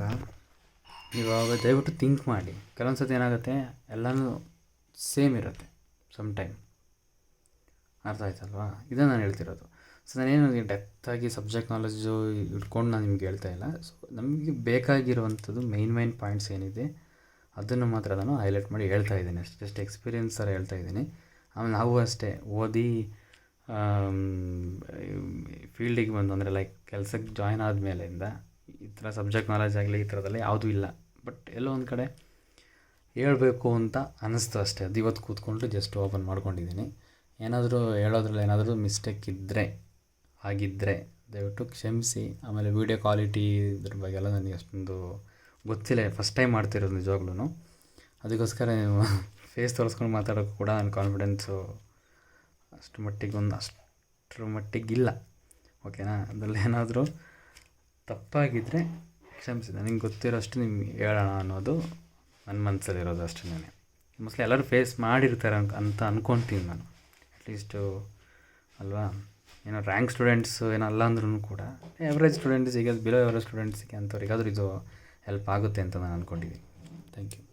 S1: ಇವಾಗ ದಯವಿಟ್ಟು ಥಿಂಕ್ ಮಾಡಿ. ಕೆಲವೊಂದು ಸತಿ ಏನಾಗುತ್ತೆ, ಎಲ್ಲನೂ ಸೇಮ್ ಇರುತ್ತೆ ಟೈಮ್. ಅರ್ಥ ಆಯ್ತಲ್ವಾ, ಇದನ್ನು ನಾನು ಹೇಳ್ತಿರೋದು. ಸೊ ನಾನೇನು ಡೆಪ್ತಾಗಿ ಸಬ್ಜೆಕ್ಟ್ ನಾಲೆಜು ಇಟ್ಕೊಂಡು ನಾನು ನಿಮ್ಗೆ ಹೇಳ್ತಾ ಇಲ್ಲ. ಸೊ ನಮಗೆ ಬೇಕಾಗಿರುವಂಥದ್ದು ಮೈನ್ ಪಾಯಿಂಟ್ಸ್ ಏನಿದೆ ಅದನ್ನು ಮಾತ್ರ ನಾನು ಹೈಲೈಟ್ ಮಾಡಿ ಹೇಳ್ತಾ ಇದ್ದೀನಿ ಅಷ್ಟೇ. ಜಸ್ಟ್ ಎಕ್ಸ್ಪೀರಿಯನ್ಸ್ ಥರ ಹೇಳ್ತಾ ಇದ್ದೀನಿ. ಆಮೇಲೆ ನಾವು ಅಷ್ಟೇ ಓದಿ ಫೀಲ್ಡಿಗೆ ಬಂದು ಅಂದರೆ ಲೈಕ್ ಕೆಲಸಕ್ಕೆ ಜಾಯ್ನ್ ಆದಮೇಲಿಂದ ಈ ಥರ ಸಬ್ಜೆಕ್ಟ್ ನಾಲೆಜ್ ಆಗಲಿ ಈ ಥರದ್ದೆಲ್ಲ ಯಾವುದೂ ಇಲ್ಲ. ಬಟ್ ಎಲ್ಲೋ ಒಂದು ಕಡೆ ಹೇಳ್ಬೇಕು ಅಂತ ಅನ್ನಿಸ್ತು ಅಷ್ಟೇ. ಅದು ಇವತ್ತು ಕೂತ್ಕೊಂಡು ಜಸ್ಟ್ ಓಪನ್ ಮಾಡ್ಕೊಂಡಿದ್ದೀನಿ. ಏನಾದರೂ ಹೇಳೋದ್ರಲ್ಲಿ ಏನಾದರೂ ಮಿಸ್ಟೇಕ್ ಆಗಿದ್ದರೆ ದಯವಿಟ್ಟು ಕ್ಷಮಿಸಿ. ಆಮೇಲೆ ವೀಡಿಯೋ ಕ್ವಾಲಿಟಿ ಇದ್ರ ಬಗ್ಗೆ ಎಲ್ಲ ನನಗೆ ಅಷ್ಟೊಂದು ಗೊತ್ತಿಲ್ಲ, ಫಸ್ಟ್ ಟೈಮ್ ಮಾಡ್ತಿರೋದು ನಿಜವಾಗ್ಲೂ. ಅದಕ್ಕೋಸ್ಕರ ಫೇಸ್ ತೋರಿಸ್ಕೊಂಡು ಮಾತಾಡೋಕ್ಕೂ ಕೂಡ ನನ್ನ ಕಾನ್ಫಿಡೆನ್ಸು ಅಷ್ಟರ ಮಟ್ಟಿಗಿಲ್ಲ. ಓಕೆನಾ? ಅದರಲ್ಲಿ ಏನಾದರೂ ತಪ್ಪಾಗಿದ್ದರೆ ಕ್ಷಮಿಸಿ. ನನಗೆ ಗೊತ್ತಿರೋಷ್ಟು ನಿಮ್ಗೆ ಹೇಳೋಣ ಅನ್ನೋದು ನನ್ನ ಮನಸ್ಸಲ್ಲಿರೋದು ಅಷ್ಟೇ. ಮೋಸ್ಟ್ಲಿ ಎಲ್ಲರೂ ಫೇಸ್ ಮಾಡಿರ್ತಾರೆ ಅಂತ ಅಂದ್ಕೊತೀನಿ ನಾನು, ಅಟ್ಲೀಸ್ಟು ಅಲ್ವಾ. ಏನೋ ರ್ಯಾಂಕ್ ಸ್ಟೂಡೆಂಟ್ಸು ಏನೋ ಅಲ್ಲ ಅಂದ್ರೂ ಕೂಡ ಎವ್ರೇಜ್ ಸ್ಟೂಡೆಂಟ್ಸಿಗೆ, ಬಿಲೋ ಎವ್ರೇಜ್ ಸ್ಟೂಡೆಂಟ್ಸಿಗೆ ಅಂಥವ್ರಿಗಾದರೂ ಇದು ಹೆಲ್ಪ್ ಆಗುತ್ತೆ ಅಂತ ನಾನು ಅಂದ್ಕೊಂಡಿದ್ದೀನಿ. Thank you.